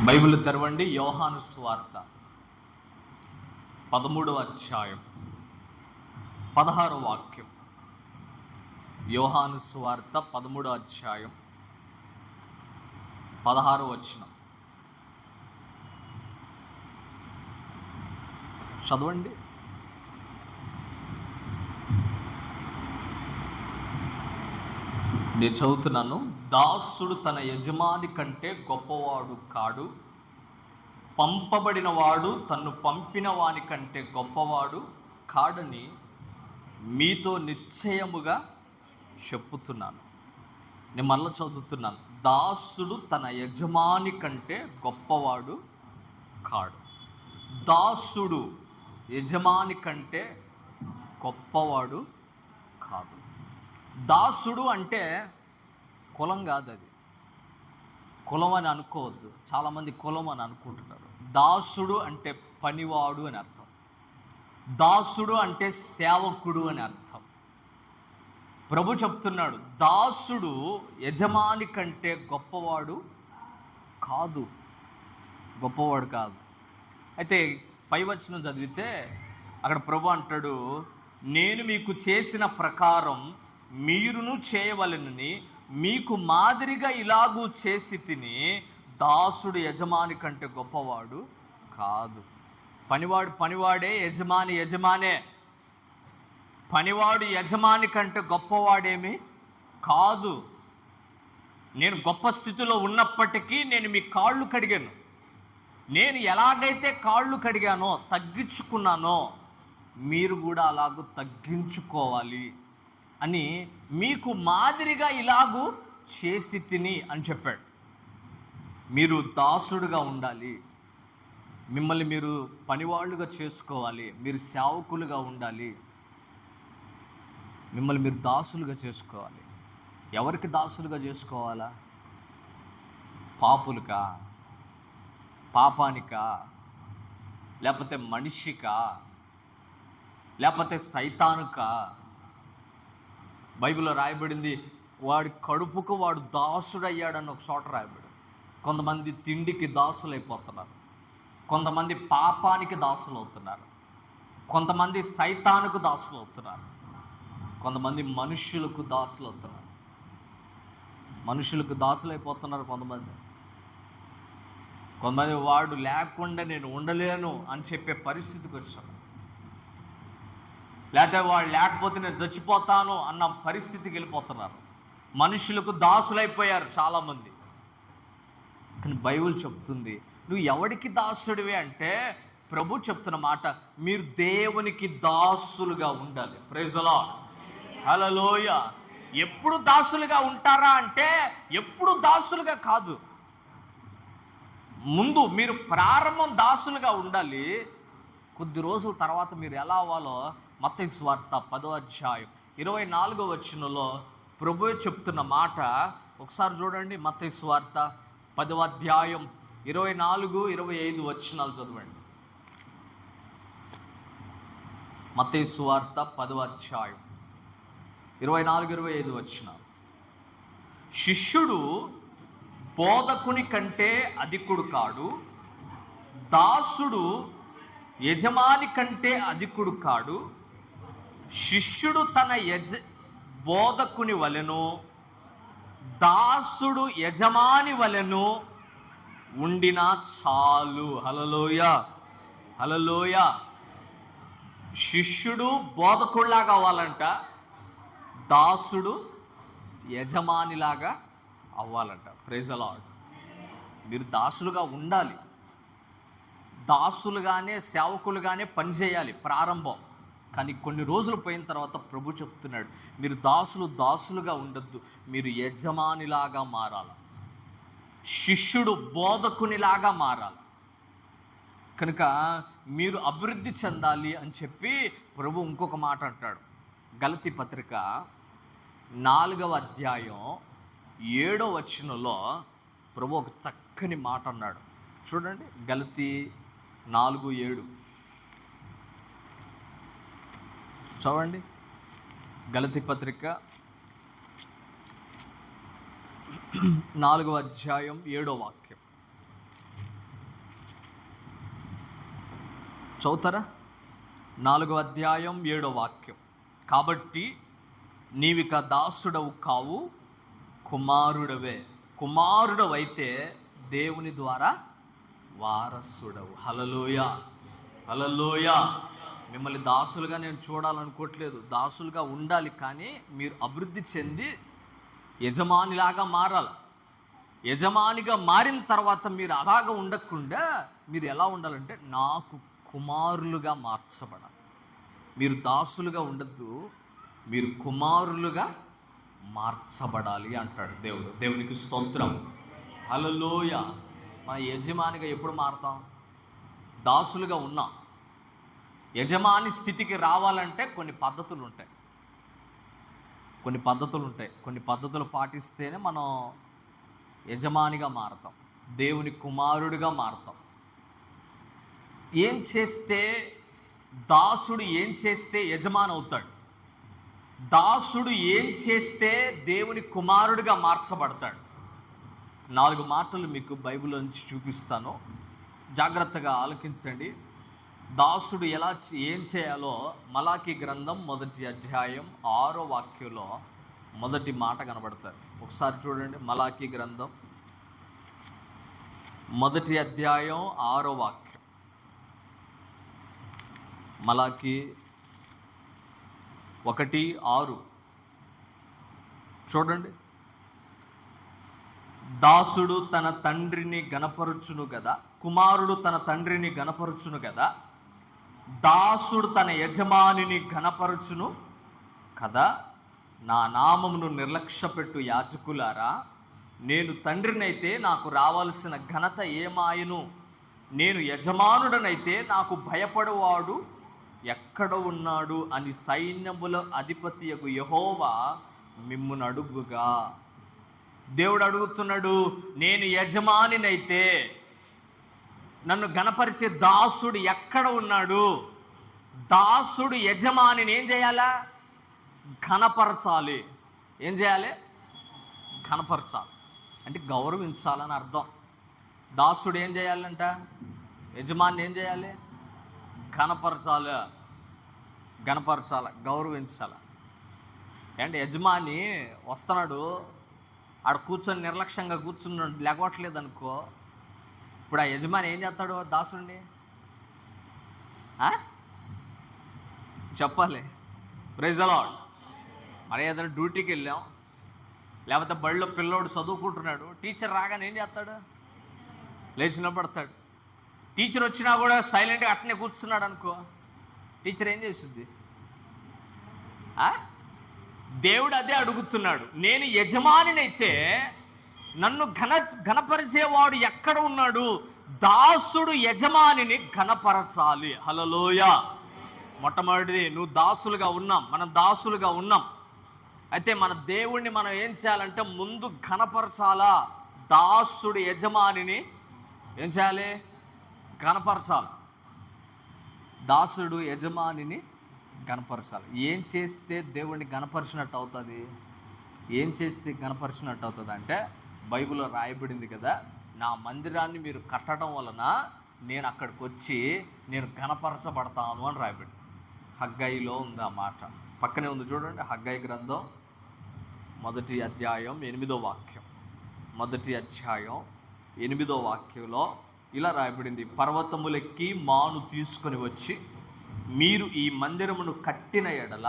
Bible తెరవండి. యోహాను సువార్త 13వ అధ్యాయం 16వ వాక్యం. యోహాను సువార్త 13వ అధ్యాయం 16వ వచనం చదవండి. నేను చదువుతున్నాను. దాసుడు తన యజమాని కంటే గొప్పవాడు కాడు, పంపబడిన వాడు తన్ను పంపిన వాని కంటే గొప్పవాడు కాడని మీతో నిశ్చయముగా చెప్పుతున్నాను. నేను మళ్ళీ చదువుతున్నాను. దాసుడు తన యజమాని కంటే గొప్పవాడు కాడు. దాసుడు యజమాని కంటే గొప్పవాడు కాదు. దాసుడు అంటే కులం కాదు, అది కులం అని అనుకోవద్దు. చాలామంది కులం అని అనుకుంటున్నారు. దాసుడు అంటే పనివాడు అని అర్థం. దాసుడు అంటే సేవకుడు అని అర్థం. ప్రభు చెప్తున్నాడు, దాసుడు యజమాని కంటే గొప్పవాడు కాదు, గొప్పవాడు కాదు. అయితే పై వచనం చదివితే అక్కడ ప్రభు అంటాడు, నేను మీకు చేసిన ప్రకారం మీరును చేయవలెనని మీకు మాదిరిగా ఇలాగూ చేసి తిని. దాసుడు యజమాని కంటే గొప్పవాడు కాదు. పనివాడు పనివాడే, యజమాని యజమానే. పనివాడు యజమాని కంటే గొప్పవాడేమి కాదు. నేను గొప్ప స్థితిలో ఉన్నప్పటికీ నేను మీ కాళ్ళు కడిగాను. నేను ఎలాగైతే కాళ్ళు కడిగానో, తగ్గించుకున్నానో, మీరు కూడా అలాగూ తగ్గించుకోవాలి అని మీకు మాదిరిగా ఇలాగూ చేసి తిని అని చెప్పాడు. మీరు దాసుడుగా ఉండాలి, మిమ్మల్ని మీరు పనివాళ్ళుగా చేసుకోవాలి, మీరు సేవకులుగా ఉండాలి, మిమ్మల్ని మీరు దాసులుగా చేసుకోవాలి. ఎవరికి దాసులుగా చేసుకోవాలా? పాపులకా, పాపానికా, లేకపోతే మనిషికా, లేకపోతే సైతానుకా? బైబిల్లో రాయబడింది, వాడి కడుపుకు వాడు దాసుడయ్యాడని ఒక చోట రాయబడింది. కొంతమంది తిండికి దాసులు అయిపోతున్నారు, కొంతమంది పాపానికి దాసులు అవుతున్నారు, కొంతమంది సైతానుకు దాసులు అవుతున్నారు, కొంతమంది మనుషులకు దాసులు అవుతున్నారు. మనుషులకు దాసులు అయిపోతున్నారు కొంతమంది. వాడు లేకుండా నేను ఉండలేను అని చెప్పే పరిస్థితికి వచ్చాను. లేకపోతే వాడు లేకపోతే నేను చచ్చిపోతాను అన్న పరిస్థితికి వెళ్ళిపోతున్నారు. మనుషులకు దాసులైపోయారు చాలామంది. కానీ బైబిల్ చెప్తుంది, నువ్వు ఎవడికి దాసుడివి అంటే, ప్రభు చెప్తున్న మాట, మీరు దేవునికి దాసులుగా ఉండాలి. ప్రైజ్ ది లార్డ్, హల్లెలూయా. ఎప్పుడు దాసులుగా ఉంటారా అంటే, ఎప్పుడు దాసులుగా కాదు. ముందు మీరు ప్రారంభం దాసులుగా ఉండాలి. కొద్ది రోజుల తర్వాత మీరు ఎలా అవ్వాలో మత్తయి సువార్త 10వ అధ్యాయం 24వ వచనంలో ప్రభువే చెప్తున్న మాట ఒకసారి చూడండి. మత్తయి సువార్త 10వ అధ్యాయం 24, 25 వచనాలు చదవండి. మత్తయి సువార్త 10వ అధ్యాయం 24, 25 వచనాలు. శిష్యుడు బోధకుని కంటే అధికుడు కాడు, దాసుడు యజమాని కంటే అధికుడు కాడు. శిష్యుడు తన బోధకుని వలెను, దాసుడు యజమాని వలెను ఉండినా చాలు. హల్లెలూయా, హల్లెలూయా. శిష్యుడు బోధకుడిలాగా అవ్వాలంట, దాసుడు యజమానిలాగా అవ్వాలంట. Praise the Lord. మీరు దాసులుగా ఉండాలి, దాసులుగానే సేవకులుగానే పనిచేయాలి ప్రారంభం. కానీ కొన్ని రోజులు పోయిన తర్వాత ప్రభు చెప్తున్నాడు, మీరు దాసులుగా ఉండొద్దు, మీరు యజమానిలాగా మారాలి, శిష్యుడు బోధకునిలాగా మారాలి. కనుక మీరు అభివృద్ధి చెందాలి అని చెప్పి ప్రభు ఇంకొక మాట అంటాడు. గలతీ పత్రిక 4వ అధ్యాయం 7వ వచనంలో ప్రభు ఒక చక్కని మాట అన్నాడు. చూడండి, గలతీ 4:7 చదవండి. గలతీ పత్రిక 4వ అధ్యాయం 7వ వాక్యం. చదువుతారా? 4వ అధ్యాయం 7వ వాక్యం. కాబట్టి నీవిక దాసుడవు కావు, కుమారుడవే. కుమారుడవైతే దేవుని ద్వారా వారసుడవు. హల్లెలూయా, హల్లెలూయా. మిమ్మల్ని దాసులుగా నేను చూడాలనుకోవట్లేదు, దాసులుగా ఉండాలి. కానీ మీరు అభివృద్ధి చెంది యజమానిలాగా మారాలి. యజమానిగా మారిన తర్వాత మీరు అలాగ ఉండకుండా మీరు ఎలా ఉండాలంటే నాకు కుమారులుగా మార్చబడాలి. మీరు దాసులుగా ఉండద్దు, మీరు కుమారులుగా మార్చబడాలి అంటాడు దేవుడు. దేవునికి స్తోత్రం, హల్లెలూయా. మన యజమానిగా ఎప్పుడు మారుతాం? దాసులుగా ఉన్నాం. యజమాని స్థితికి రావాలంటే కొన్ని పద్ధతులు ఉంటాయి, కొన్ని పద్ధతులు పాటిస్తేనే మనం యజమానిగా మారతాం, దేవుని కుమారుడిగా మారతాం. దాసుడు ఏం చేస్తే యజమాని అవుతాడు, దాసుడు ఏం చేస్తే దేవుని కుమారుడిగా మార్చబడతాడు. 4 మాటలు మీకు బైబిల్ నుంచి చూపిస్తాను, జాగ్రత్తగా ఆలకించండి. దాసుడు ఏం చేయాలో మలాకీ గ్రంథం 1వ అధ్యాయం 6వ వాక్యంలో మొదటి మాట కనబడతారు. ఒకసారి చూడండి, మలాకీ గ్రంథం 1వ అధ్యాయం 6వ వాక్యం. మలాకీ 1:6 చూడండి. దాసుడు తన తండ్రిని గణపరుచును గదా, కుమారుడు తన తండ్రిని గణపరుచును గదా, దాసుడు తన యజమానిని ఘనపరచును కదా. నా నామమును నిర్లక్ష్యపెట్టు యాజకులారా, నేను తండ్రినైతే నాకు రావాల్సిన ఘనత ఏమాయను? నేను యజమానుడనైతే నాకు భయపడేవాడు ఎక్కడ ఉన్నాడు అని సైన్యముల అధిపతియగు యెహోవా మిమ్మును అడుగుగా. దేవుడు అడుగుతున్నాడు, నేను యజమానినైతే నన్ను గణపరిచే దాసుడు ఎక్కడ ఉన్నాడు? దాసుడు యజమానిని ఏం చేయాలా? ఘనపరచాలి. ఏం చేయాలి? ఘనపరచాలి అంటే గౌరవించాలని అర్థం. దాసుడు ఏం చేయాలంట? యజమాని ఏం చేయాలి? ఘనపరచాలి, గౌరవించాలి. అంటే యజమాని వస్తున్నాడు, ఆడ కూర్చొని నిర్లక్ష్యంగా కూర్చున్నాడు, లేకపోవట్లేదు అనుకో, ఇప్పుడు ఆ యజమాని ఏం చేస్తాడు? దాసుడిని చెప్పాలి. Praise the Lord. మరి ఏదైనా డ్యూటీకి వెళ్ళాం, లేకపోతే బడిలో పిల్లోడు చదువుకుంటున్నాడు, టీచర్ రాగానే ఏం చేస్తాడు? లేచి నిలబడతాడు. టీచర్ వచ్చినా కూడా సైలెంట్గా అట్నే కూర్చున్నాడు అనుకో, టీచర్ ఏం చేస్తుంది? దేవుడు అదే అడుగుతున్నాడు, నేను యజమానినైతే నన్ను ఘనపరిచేవాడు ఎక్కడ ఉన్నాడు? దాసుడు యజమానిని ఘనపరచాలి. హల్లెలూయా. మొట్టమొదటిది నువ్వు దాసులుగా ఉన్నాం, మనం దాసులుగా ఉన్నాం. అయితే మన దేవుణ్ణి మనం ఏం చేయాలంటే ముందు ఘనపరచాలా. దాసుడు యజమానిని ఏం చేయాలి? ఘనపరచాలి. దాసుడు యజమానిని ఘనపరచాలి. ఏం చేస్తే దేవుణ్ణి ఘనపరిచినట్టు అవుతుంది? ఏం చేస్తే ఘనపరిచినట్టు అవుతుంది అంటే బైబిల్లో రాయబడింది కదా, నా మందిరాన్ని మీరు కట్టడం వలన నేను అక్కడికి వచ్చి నేను ఘనపరచబడతాను అని రాయబడింది. హగ్గయిలో ఉంది ఆ మాట, పక్కనే ఉంది చూడండి. హగ్గయి గ్రంథం 1వ అధ్యాయం 8వ వాక్యం. 1వ అధ్యాయం 8వ వాక్యంలో ఇలా రాయబడింది, పర్వతములెక్కి మాను తీసుకొని వచ్చి మీరు ఈ మందిరమును కట్టిన ఎడల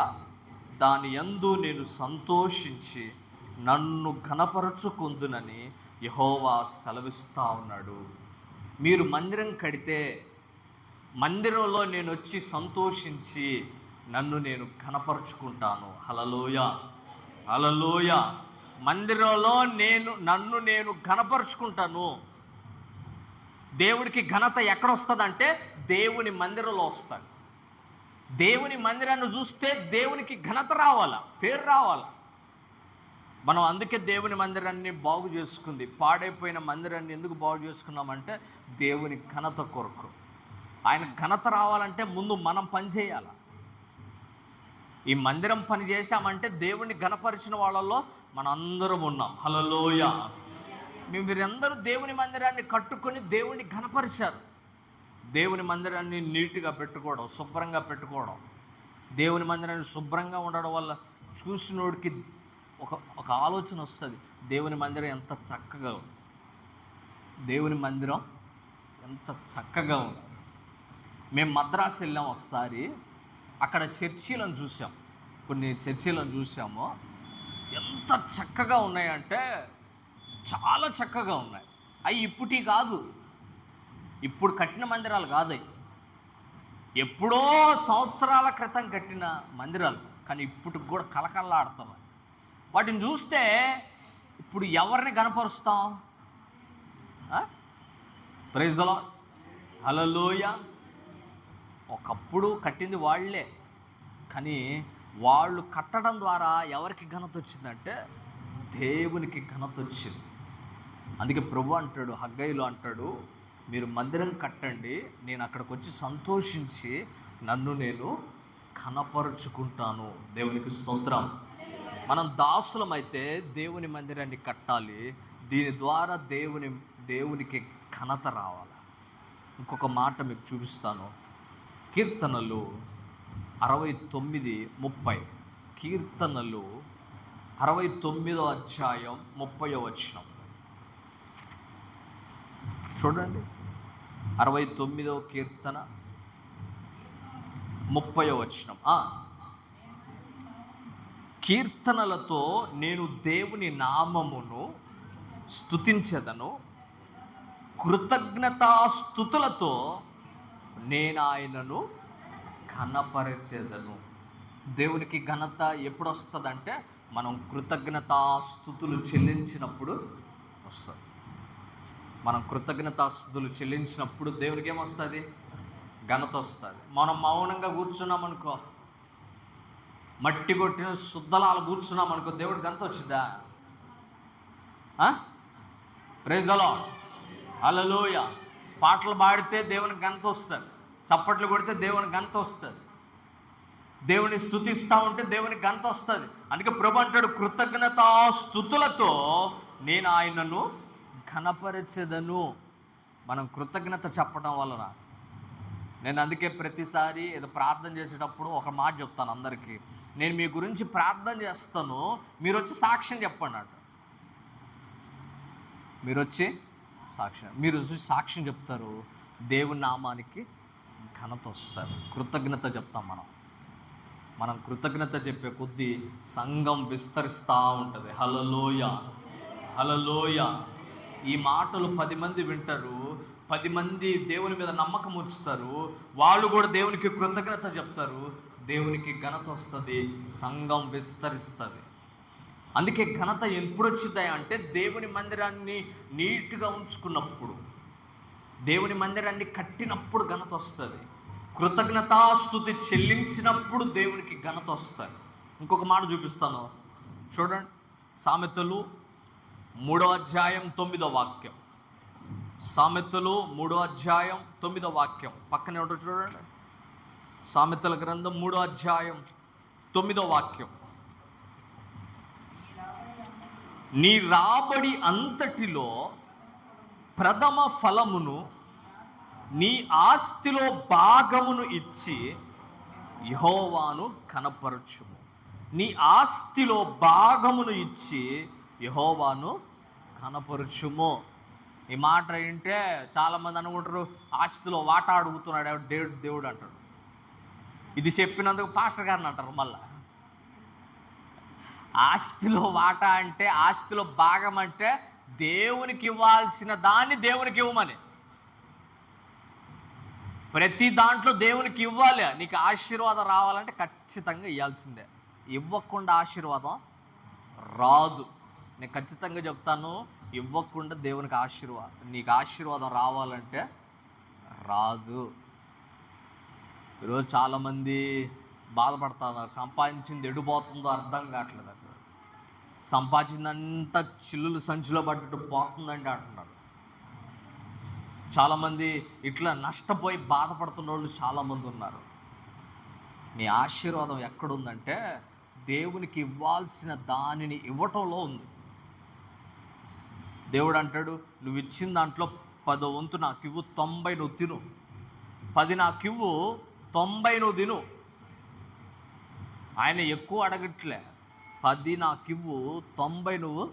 దాని యందు నేను సంతోషించి నన్ను ఘనపరచుకుందునని యెహోవా సెలవిస్తా ఉన్నాడు. మీరు మందిరం కడితే మందిరంలో నేను వచ్చి సంతోషించి నన్ను నేను ఘనపరుచుకుంటాను. హల్లెలూయా, హల్లెలూయా. మందిరంలో నన్ను నేను ఘనపరుచుకుంటాను. దేవుడికి ఘనత ఎక్కడ వస్తుందంటే దేవుని మందిరంలో వస్తుంది. దేవుని మందిరాన్ని చూస్తే దేవునికి ఘనత రావాలా, పేరు రావాలా. మనం అందుకే దేవుని మందిరాన్ని బాగు చేసుకుంది. పాడైపోయిన మందిరాన్ని ఎందుకు బాగు చేసుకున్నామంటే దేవుని ఘనత కొరకు. ఆయన ఘనత రావాలంటే ముందు మనం పని చేయాలి. ఈ మందిరం పని చేశామంటే దేవుణ్ణి ఘనపరిచిన వాళ్ళలో మనందరం ఉన్నాం. హల్లెలూయా. మీరందరూ దేవుని మందిరాన్ని కట్టుకొని దేవుణ్ణి ఘనపరిచారు. దేవుని మందిరాన్ని నీట్గా పెట్టుకోవడం, శుభ్రంగా పెట్టుకోవడం. దేవుని మందిరాన్ని శుభ్రంగా ఉండడం వల్ల చూసినోడికి ఒక ఒక ఆలోచన వస్తుంది, దేవుని మందిరం ఎంత చక్కగా ఉంది, దేవుని మందిరం ఎంత చక్కగా ఉంది. మేము మద్రాసు వెళ్ళాం ఒకసారి, అక్కడ చర్చీలను చూసాం, కొన్ని చర్చీలను చూసాము. ఎంత చక్కగా ఉన్నాయంటే చాలా చక్కగా ఉన్నాయి. అవి ఇప్పటి కాదు, ఇప్పుడు కట్టిన మందిరాలు కాదు అవి, ఎప్పుడో సంవత్సరాల క్రితం కట్టిన మందిరాలు, కానీ ఇప్పటికి కూడా కలకల్లాడుతున్నాయి. వాటిని చూస్తే ఇప్పుడు ఎవరిని కనపరుస్తాం? ప్రైజ్ ది లార్డ్, హల్లెలూయా. ఒకప్పుడు కట్టింది వాళ్ళే, కానీ వాళ్ళు కట్టడం ద్వారా ఎవరికి ఘనత వచ్చిందంటే దేవునికి ఘనత వచ్చింది. అందుకే ప్రభు అంటాడు, హగ్గయిలో అంటాడు, మీరు మందిరం కట్టండి, నేను అక్కడికి వచ్చి సంతోషించి నన్ను నేను కనపరుచుకుంటాను. దేవునికి స్తోత్రం. మనం దాసులమైతే దేవుని మందిరాన్ని కట్టాలి, దీని ద్వారా దేవునికి ఘనత రావాలి. ఇంకొక మాట మీకు చూపిస్తాను. కీర్తనలు 69:30. కీర్తనలు 69వ అధ్యాయం 30వ వచనం చూడండి. 69వ కీర్తన 30వ వచనం. కీర్తనలతో నేను దేవుని నామమును స్తుతించెదను, కృతజ్ఞతాస్తుతులతో నేను ఆయనను ఘనపరచెదను. దేవునికి ఘనత ఎప్పుడు వస్తుందంటే మనం కృతజ్ఞతాస్తుతులు చెల్లించినప్పుడు వస్తుంది. మనం కృతజ్ఞతాస్తుతులు చెల్లించినప్పుడు దేవునికి ఏమొస్తుంది? ఘనత వస్తుంది. మనం మౌనంగా కూర్చున్నామనుకో, మట్టి కొట్టిన శుద్ధలాలు కూర్చున్నామనుకో, దేవుడికి ఘనత వచ్చిందా? ప్రైజ్ ది లార్డ్, హల్లెలూయా. పాటలు పాడితే దేవునికి ఘనత వస్తుంది, చప్పట్లు కొడితే దేవునికి ఘనత వస్తుంది, దేవుని స్తుతిస్తూ ఉంటే దేవునికి ఘనత వస్తుంది. అందుకే ప్రభు అంటాడు, కృతజ్ఞతాస్తుతులతో నేను ఆయనను ఘనపరచెదను. మనం కృతజ్ఞత చెప్పడం వలన, నేను అందుకే ప్రతిసారి ఏదో ప్రార్థన చేసేటప్పుడు ఒక మాట చెప్తాను అందరికీ, నేను మీ గురించి ప్రార్థన చేస్తాను, మీరు వచ్చి సాక్ష్యం చెప్పండి అంట. మీరు వచ్చి సాక్ష్యం చెప్తారు, దేవుని నామానికి ఘనత వస్తారు. కృతజ్ఞత చెప్తాం. మనం కృతజ్ఞత చెప్పే కొద్దీ సంఘం విస్తరిస్తూ ఉంటుంది. హల్లెలూయా, హల్లెలూయా. ఈ మాటలు 10 మంది వింటారు, 10 మంది దేవుని మీద నమ్మకం ఉంచుతారు, వాళ్ళు కూడా దేవునికి కృతజ్ఞత చెప్తారు, దేవునికి ఘనత వస్తుంది, సంఘం విస్తరిస్తుంది. అందుకే ఘనత ఎప్పుడు వచ్చింది అంటే దేవుని మందిరాన్ని నీట్గా ఉంచుకున్నప్పుడు, దేవుని మందిరాన్ని కట్టినప్పుడు ఘనత వస్తుంది. కృతజ్ఞతాస్తుతి చెల్లించినప్పుడు దేవునికి ఘనత వస్తుంది. ఇంకొక మాట చూపిస్తాను చూడండి. సామెతలు 3వ అధ్యాయం 9వ వాక్యం. సామెతలు 3వ అధ్యాయం 9వ వాక్యం పక్కనే ఉంటుంది చూడండి. సామెతల గ్రంథం 3వ అధ్యాయం 9వ వాక్యం. నీ రాబడి అంతటిలో ప్రథమ ఫలమును నీ ఆస్తిలో భాగమును ఇచ్చి యెహోవాను కనపరచుము. నీ ఆస్తిలో భాగమును ఇచ్చి యెహోవాను కనపరచుము. ఈ మాట ఏంటే చాలామంది అనుకుంటారు, ఆస్తిలో వాటా అడుగుతున్నాడు దేవుడు అంటాడు. ఇది చెప్పినందుకు పాస్టర్ గారిని అంటారు. మళ్ళా ఆస్తిలో వాటా అంటే, ఆస్తిలో భాగం అంటే దేవునికి ఇవ్వాల్సిన దాన్ని దేవునికి ఇవ్వమని. ప్రతి దాంట్లో దేవునికి ఇవ్వాలి. నీకు ఆశీర్వాదం రావాలంటే ఖచ్చితంగా ఇవ్వాల్సిందే. ఇవ్వకుండా ఆశీర్వాదం రాదు. నేను ఖచ్చితంగా చెప్తాను, ఇవ్వకుండా దేవునికి నీకు ఆశీర్వాదం రావాలంటే రాదు. ఈరోజు చాలామంది బాధపడుతున్నారు, సంపాదించింది ఎడిపోతుందో అర్థం కావట్లేదు. అక్కడ సంపాదించిందంతా చిల్లులు సంచిలో పడ్డట్టు పోతుందండి అంటున్నారు. చాలామంది ఇట్లా నష్టపోయి బాధపడుతున్న వాళ్ళు చాలామంది ఉన్నారు. నీ ఆశీర్వాదం ఎక్కడుందంటే దేవునికి ఇవ్వాల్సిన దానిని ఇవ్వటంలో ఉంది. దేవుడు అంటాడు, నువ్వు ఇచ్చిన దాంట్లో 10 వంతు నాకు ఇవ్వు, 90 నువ్వు తిను. 10 నాకివ్వు, 90 నువ్వు తిను. ఆయన ఎక్కువ అడగట్లే, 10 నాకివ్వు, 90 నువ్వు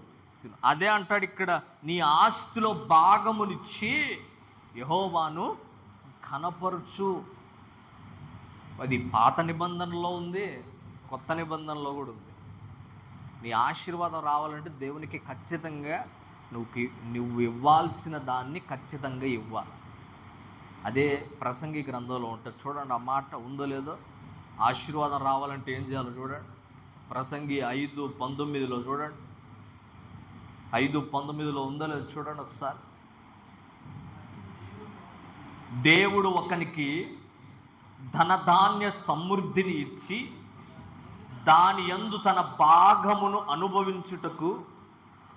తిను. అదే అంటాడు ఇక్కడ, నీ ఆస్తిలో భాగమునిచ్చి యెహోవాను కనపరుచు. అది పాత నిబంధనలో ఉంది, కొత్త నిబంధనలో కూడా ఉంది. నీ ఆశీర్వాదం రావాలంటే దేవునికి ఖచ్చితంగా నువ్వు ఇవ్వాల్సిన దాన్ని ఖచ్చితంగా ఇవ్వాలి. అదే ప్రసంగి గ్రంథంలో ఉంటుంది చూడండి, ఆ మాట ఉందో లేదో. ఆశీర్వాదం రావాలంటే ఏం చేయాలో చూడండి. ప్రసంగి 5:19 చూడండి, 5:19 ఉందో లేదో చూడండి ఒకసారి. దేవుడు ఒకనికి ధనధాన్య సమృద్ధిని ఇచ్చి దాని యందు తన భాగమును అనుభవించుటకు,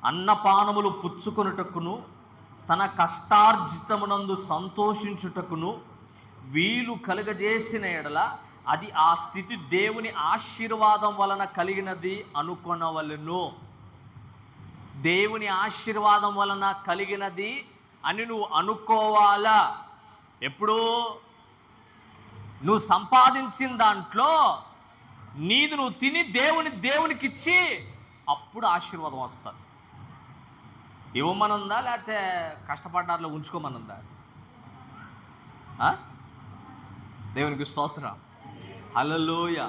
అన్నపానములు పుచ్చుకొనుటకును, తన కష్టార్జితమునందు సంతోషించుటకును వీలు కలుగజేసిన ఎడల అది ఆ స్థితి దేవుని ఆశీర్వాదం వలన కలిగినది అనుకొనవలెను. దేవుని ఆశీర్వాదం వలన కలిగినది అని నువ్వు అనుకోవాలా. ఎప్పుడు నువ్వు సంపాదించిన దాంట్లో నీది నువ్వు తిని దేవునికి ఇచ్చి అప్పుడు ఆశీర్వాదం వస్తుంది. ఇవ్వమనుందా లేకపోతే కష్టపడ్డారులో ఉంచుకోమనుందా? దేవునికి స్తోత్రం, హల్లెలూయా.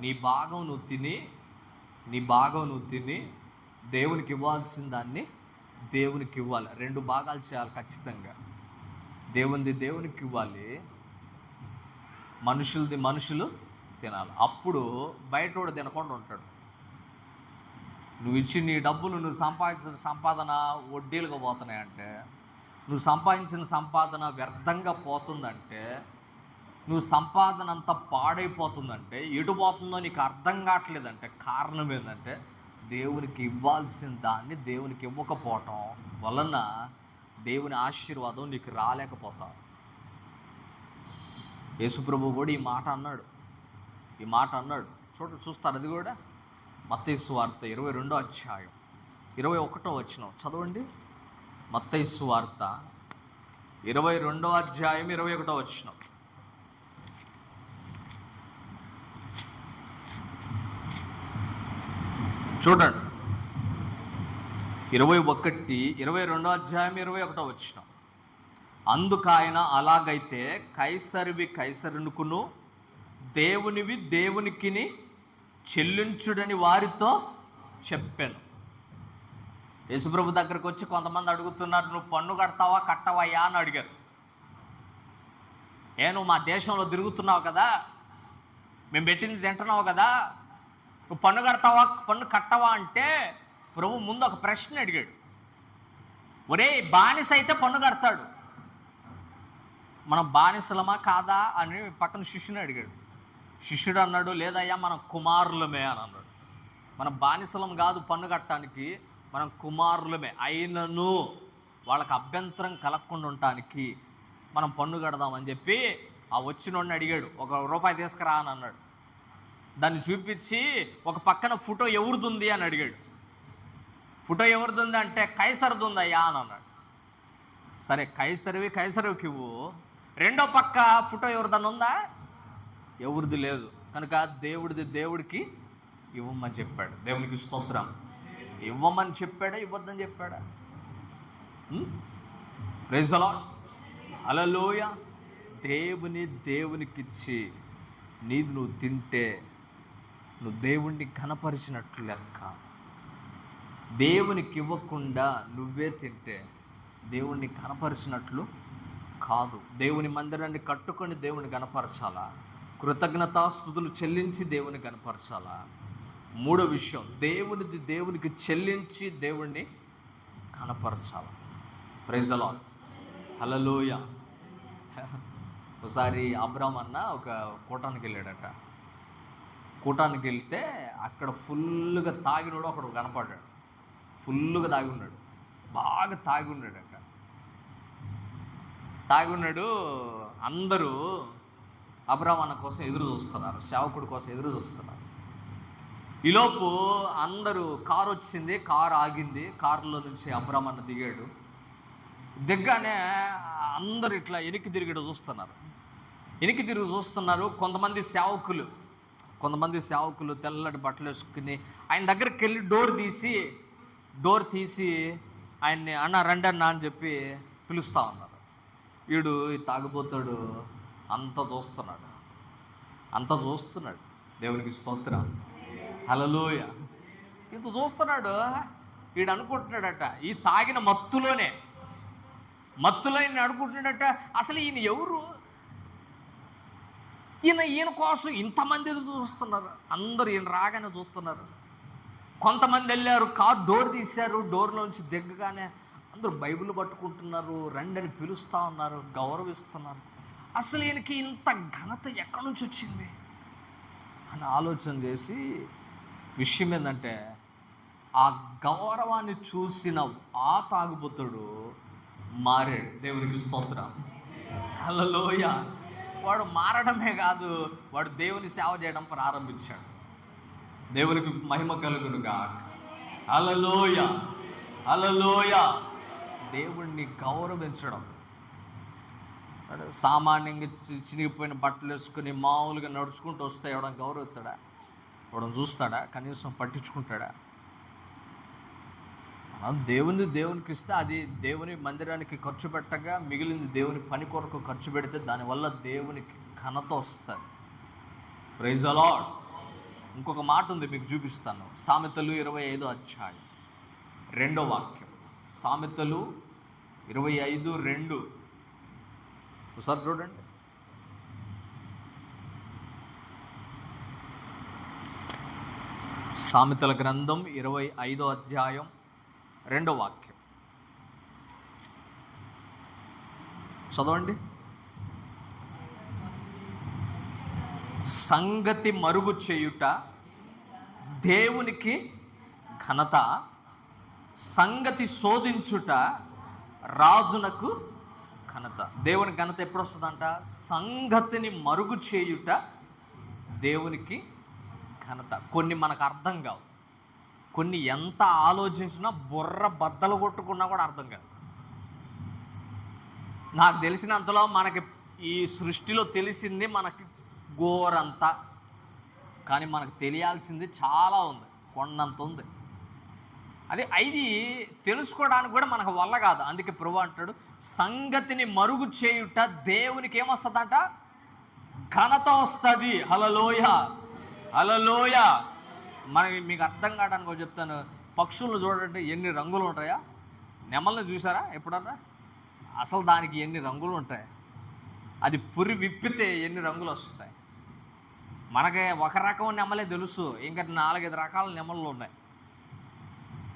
నీ భాగం నువ్వు తిని దేవునికి ఇవ్వాల్సిన దాన్ని దేవునికి ఇవ్వాలి. 2 భాగాలు చేయాలి ఖచ్చితంగా. దేవునిది దేవునికి ఇవ్వాలి, మనుషులది మనుషులు తినాలి. అప్పుడు బయటోడు తినకుండా ఉంటాడు. నువ్వు ఇచ్చి నీ డబ్బులు నువ్వు సంపాదించిన సంపాదన వడ్డీలుగా పోతున్నాయంటే, నువ్వు సంపాదించిన సంపాదన వ్యర్థంగా పోతుందంటే, నువ్వు సంపాదన అంతా పాడైపోతుందంటే, ఎటు పోతుందో నీకు అర్థం కావట్లేదంటే కారణం ఏంటంటే దేవునికి ఇవ్వాల్సిన దాన్ని దేవునికి ఇవ్వకపోవటం వలన దేవుని ఆశీర్వాదం నీకు రాలేకపోతావు. యేసుప్రభు కూడా ఈ మాట అన్నాడు. చూస్తారు. అది కూడా మత్తయి సువార్త 22వ అధ్యాయం 21వ వచనం చదవండి. మత్తయి సువార్త 22వ అధ్యాయం 21వ వచనం. చూడండి, 22వ అధ్యాయం 21వ వచనం. అందుకాయన, అలాగైతే కైసరివి కైసరునుకును, దేవునివి దేవునికిని చెల్లించుడని వారితో చెప్పాను. యేసుప్రభు దగ్గరకు వచ్చి కొంతమంది అడుగుతున్నారు, నువ్వు పన్ను కట్టవయ్యా అని అడిగారు. నువ్వు మా దేశంలో తిరుగుతున్నావు కదా, మేము పెట్టింది తింటున్నావు కదా, నువ్వు పన్ను కట్టవా అంటే ప్రభు ముందు ఒక ప్రశ్న అడిగాడు. ఒరే, బానిస అయితే పన్ను కడతాడు, మనం బానిసలమా కాదా అని పక్కన శిష్యుని అడిగాడు. శిష్యుడు అన్నాడు, లేదయ్యా మనం కుమారులమే అని అన్నాడు. మనం బానిసలం కాదు పన్ను కట్టడానికి, మనం కుమారులమే. అయినను వాళ్ళకి అభ్యంతరం కలగకుండా ఉండటానికి మనం పన్ను కడదామని చెప్పి ఆ వచ్చినోడిని అడిగాడు. ₹1 తీసుకురా అని అన్నాడు. దాన్ని చూపించి ఒక పక్కన ఫోటో ఎవరిదుంది అని అడిగాడు. ఫోటో ఎవరిదుంది అంటే కైసరుది ఉందయ్యా అని అన్నాడు. సరే, కైసరుకి ఇవ్వు. రెండో పక్క ఫోటో ఎవరిదన్నా ఉందా? ఎవరిది లేదు. కనుక దేవుడిది దేవుడికి ఇవ్వమని చెప్పాడు. దేవునికి స్తోత్రం. ఇవ్వమని చెప్పాడా, ఇవ్వద్దని చెప్పాడా? ప్రైజ్ ది లార్డ్, హల్లెలూయా. దేవునికిచ్చి నీది నువ్వు తింటే నువ్వు దేవుణ్ణి ఘనపరిచినట్లు లెక్క. దేవునికి ఇవ్వకుండా నువ్వే తింటే దేవుణ్ణి ఘనపరిచినట్లు కాదు. దేవుని మందిరాన్ని కట్టుకొని దేవుని ఘనపరచాలా, కృతజ్ఞతాస్తుతులు చెల్లించి దేవుని కనపరచాలా. 3వ విషయం, దేవునిది దేవునికి చెల్లించి దేవుణ్ణి కనపరచాల. ప్రైజ్ ది లార్డ్, హల్లెలూయా. ఒకసారి అబ్రామ్ అన్న ఒక కూటానికి వెళ్ళాడట. కూటానికి వెళ్తే అక్కడ ఫుల్గా తాగినాడు ఒకడు కనపడ్డాడు. ఫుల్గా తాగి ఉన్నాడు, బాగా తాగి ఉన్నాడట. తాగి ఉన్నాడు. అందరూ అబ్రామ్ అన్న కోసం ఎదురు చూస్తున్నారు, సేవకుడి కోసం ఎదురు చూస్తున్నారు. ఈలోపు అందరూ కారు వచ్చింది, కారు ఆగింది. కారులో నుంచి అబ్రామ్ అన్న దిగాడు. దిగ్గానే అందరూ ఇట్లా వెనక్కి తిరిగి చూస్తున్నారు. వెనక్కి తిరిగి చూస్తున్నారు. కొంతమంది సేవకులు తెల్లటి బట్టలు వేసుకుని ఆయన దగ్గరికి వెళ్ళి డోర్ తీసి ఆయన్ని అన్న రండి అన్న అని చెప్పి పిలుస్తూ ఉన్నారు. వీడు తాగుబోతాడు అంతా చూస్తున్నాడు. దేవునికి స్తోత్రం, హల్లెలూయా. ఇంత చూస్తున్నాడు. వీడు అనుకుంటున్నాడట, ఈ తాగిన మత్తులోనే అనుకుంటున్నాడట, అసలు ఈయన ఎవరు, ఈయన కోసం ఇంతమంది చూస్తున్నారు. అందరూ ఈయన రాగానే చూస్తున్నారు. కొంతమంది వెళ్ళారు, కారు డోర్ తీశారు. డోర్లోంచి దిగ్గగానే అందరూ బైబిల్ పట్టుకుంటున్నారు, రండి అని పిలుస్తూ ఉన్నారు, గౌరవిస్తున్నారు. అసలు ఈయనకి ఇంత ఘనత ఎక్కడి నుంచి వచ్చింది అని ఆలోచన చేసి, విషయం ఏంటంటే ఆ గౌరవాన్ని చూసిన ఆ తాగుబోతుడు మారాడు. దేవునికి స్తోత్రం, హల్లెలూయా. వాడు మారడమే కాదు, వాడు దేవుని సేవ చేయడం ప్రారంభించాడు. దేవునికి మహిమ కలుగునుగా, హల్లెలూయా, హల్లెలూయా. దేవుణ్ణి గౌరవించడం. సామాన్యంగా చినిగిపోయిన బట్టలు వేసుకుని మామూలుగా నడుచుకుంటూ వస్తే ఎవడం గౌరవిస్తాడా? ఎవడం చూస్తాడా? కనీసం పట్టించుకుంటాడా? దేవునికి ఇస్తే అది దేవుని మందిరానికి ఖర్చు పెట్టగా మిగిలింది దేవుని పని కొరకు ఖర్చు పెడితే దానివల్ల దేవునికి ఘనత వస్తుంది. Praise the Lord. ఇంకొక మాట ఉంది, మీకు చూపిస్తాను. సామెతలు 25వ అధ్యాయం 2వ వాక్యం. సామెతలు 25:2 ఒకసారి చూడండి. సామెతల గ్రంథం 25వ అధ్యాయం 2వ వాక్యం చదవండి. సంగతి మరుగు చేయుట దేవునికి ఘనత, సంగతి శోధించుట రాజునకు ఘనత. దేవుని ఘనత ఎప్పుడు వస్తుందంట? సంగతిని మరుగు చేయుట దేవునికి ఘనత. కొన్ని మనకు అర్థం కావు, కొన్ని ఎంత ఆలోచించినా బుర్ర బద్దలు కొట్టుకున్నా కూడా అర్థం కాదు. నాకు తెలిసినంతలో మనకి ఈ సృష్టిలో తెలిసింది మనకి గోరంతా, కానీ మనకు తెలియాల్సింది చాలా ఉంది, కొండంత ఉంది. అది తెలుసుకోవడానికి కూడా మనకు వల్ల కాదు. అందుకే ప్రభువు అంటాడు, సంగతిని మరుగు చేయుట దేవునికి ఏమొస్తుందంట? ఘనత వస్తుంది. హల్లెలూయా, హల్లెలూయా. మీకు అర్థం కావడానికి చెప్తాను. పక్షులను చూడండి, ఎన్ని రంగులు ఉంటాయా? నెమల్ని చూసారా ఎప్పుడన్నా? అసలు దానికి ఎన్ని రంగులు ఉంటాయి? అది పురి విప్పితే ఎన్ని రంగులు వస్తాయి? మనకి ఒక రకం నెమలే తెలుసు, ఇంకా 4-5 రకాల నెమళ్ళు ఉన్నాయి.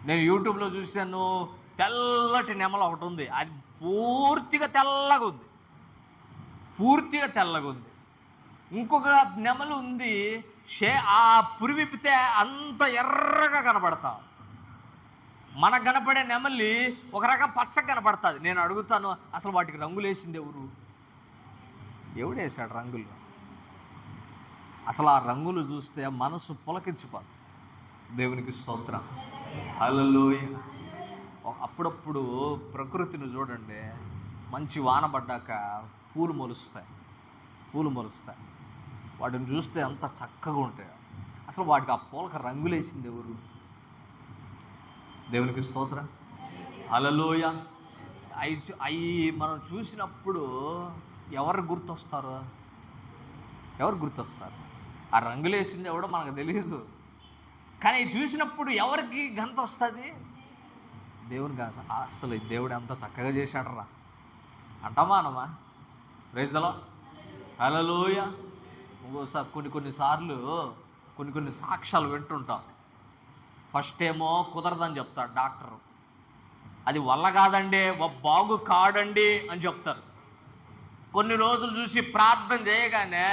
నేను యూట్యూబ్లో చూశాను, తెల్లటి నెమల ఒకటి ఉంది, అది పూర్తిగా తెల్లగా ఉంది. ఇంకొక నెమలు ఉంది, ఆ పురి విప్పితే అంత ఎర్రగా కనబడతా. మనకు కనపడే నెమలి ఒక రకం పచ్చగా కనపడుతుంది. నేను అడుగుతాను, అసలు వాటికి రంగులు వేసింది ఎవడు వేసాడు రంగులు? అసలు ఆ రంగులు చూస్తే మనసు పులకించిపోతుంది. దేవునికి స్తోత్రం, హల్లెలూయా. అప్పుడప్పుడు ప్రకృతిని చూడండి, మంచి వాన పడ్డాక పూలు మొలుస్తాయి. వాటిని చూస్తే ఎంత చక్కగా ఉంటాయో. అసలు వాటికి ఆ పూలకు రంగులేసింది ఎవరు? దేవునికి స్తోత్రం, హల్లెలూయా. అవి మనం చూసినప్పుడు ఎవరు గుర్తొస్తారు? ఆ రంగులేసింది ఎవడో మనకు తెలియదు, కానీ చూసినప్పుడు ఎవరికి ఘనత వస్తుంది? దేవునికి. అసలు దేవుడు ఎంత చక్కగా చేశాడరా అంటామా అనమా? ప్రైజ్ ది లార్డ్, హల్లెలూయా. ఇంకోసారి కొన్నిసార్లు కొన్ని సాక్ష్యాలు వింటుంటాం. ఫస్ట్ ఏమో కుదరదని చెప్తాడు డాక్టరు, అది వల్ల కాదండి, బాగు కాడండి అని చెప్తారు. కొన్ని రోజులు చూసి ప్రార్థన చేయగానే